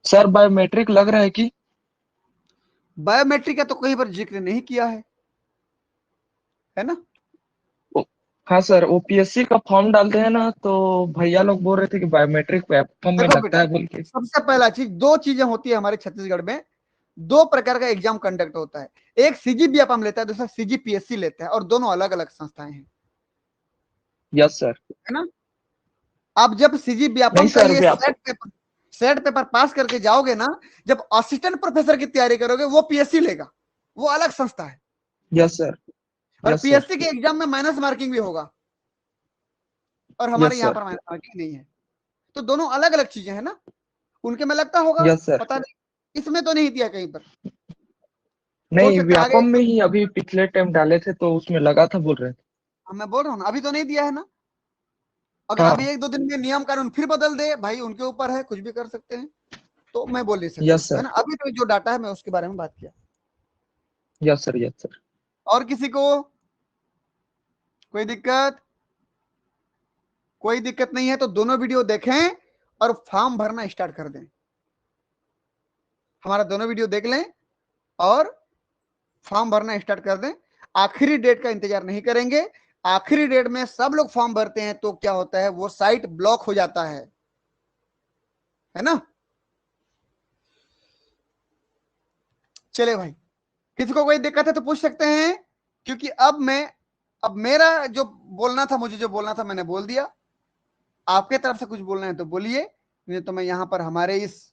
S8: सर बायोमेट्रिक लग रहा है कि?
S1: बायोमेट्रिक का तो कहीं पर जिक्र नहीं किया है ना।
S8: हाँ सर, ओपीएससी का फॉर्म डालते हैं ना, तो भैया लोग बोल रहे थे कि बायोमेट्रिक फॉर्म में
S1: देखो
S8: लगता
S1: बेटा,
S8: है बोल के।
S1: सबसे पहला चीज, दो चीजें होती है हमारे छत्तीसगढ़ में, दो प्रकार का एग्जाम कंडक्ट होता है। एक सीजीबीएफएम लेता है, दूसरा सीजीपीएससी लेता है, और दोनों अलग अलग संस्थाएं हैं,
S8: यस सर।
S1: है ना। अब जब सीजीबीएफएम
S8: नहीं
S1: का
S8: सर,
S1: ये सेट पेपर पास करके जाओगे ना, जब असिस्टेंट प्रोफेसर की तैयारी करोगे, वो पीएससी लेगा, वो अलग संस्था है।
S8: Yes sir.
S1: और
S8: यस सर।
S1: पीएससी के एग्जाम में माइनस मार्किंग भी होगा, और हमारे
S8: यस
S1: यहाँ
S8: सर।
S1: पर माइनस मार्किंग नहीं है। तो दोनों अलग अलग चीजें हैं ना, उनके में लगता होगा,
S8: यस सर।
S1: पता नहीं, इसमें तो नहीं दिया कहीं पर। हो
S8: नहीं,
S1: सकता है आगे,
S8: व्यापम में ही अभी पिछले टाइम डाले थे तो उसमें लगा था बोल रहे थे।
S1: मैं बोल रहा हूँ ना, अभी तो नहीं दिया है ना। अगर
S8: हाँ।
S1: अभी एक दो दिन में नियम कानून फिर बदल दे भाई, उनके ऊपर है, कुछ भी कर सकते हैं, तो मैं बोल नहीं सकता
S8: यस
S1: उसको, है
S8: सर।
S1: ना। अभी तो जो डाटा है मैं उसके बारे में बात किया।
S8: Yes sir. Yes sir.
S1: और किसी को कोई दिक्कत? कोई दिक्कत नहीं है तो दोनों वीडियो देखें और फॉर्म भरना स्टार्ट कर दें। हमारा दोनों वीडियो देख लें और फॉर्म भरना स्टार्ट कर दें। आखिरी डेट का इंतजार नहीं करेंगे। आखिरी डेट में सब लोग फॉर्म भरते हैं तो क्या होता है, वो साइट ब्लॉक हो जाता है ना। चले भाई, किसी को कोई दिक्कत है तो पूछ सकते हैं, क्योंकि अब मेरा जो बोलना था, मुझे जो बोलना था मैंने बोल दिया। आपके तरफ से कुछ बोलना है तो बोलिए, नहीं तो मैं यहां पर हमारे इस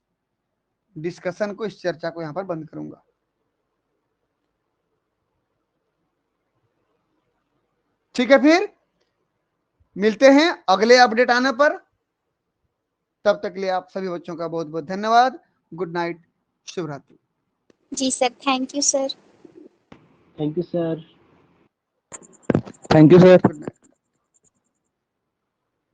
S1: डिस्कशन को, इस चर्चा को यहां पर बंद करूंगा। ठीक है, फिर मिलते हैं अगले अपडेट आने पर। तब तक के लिए आप सभी बच्चों का बहुत बहुत धन्यवाद। गुड नाइट, शुभ रात्रि।
S5: जी sir, thank you sir.
S3: Thank you sir.
S6: Thank you sir.
S1: Good night.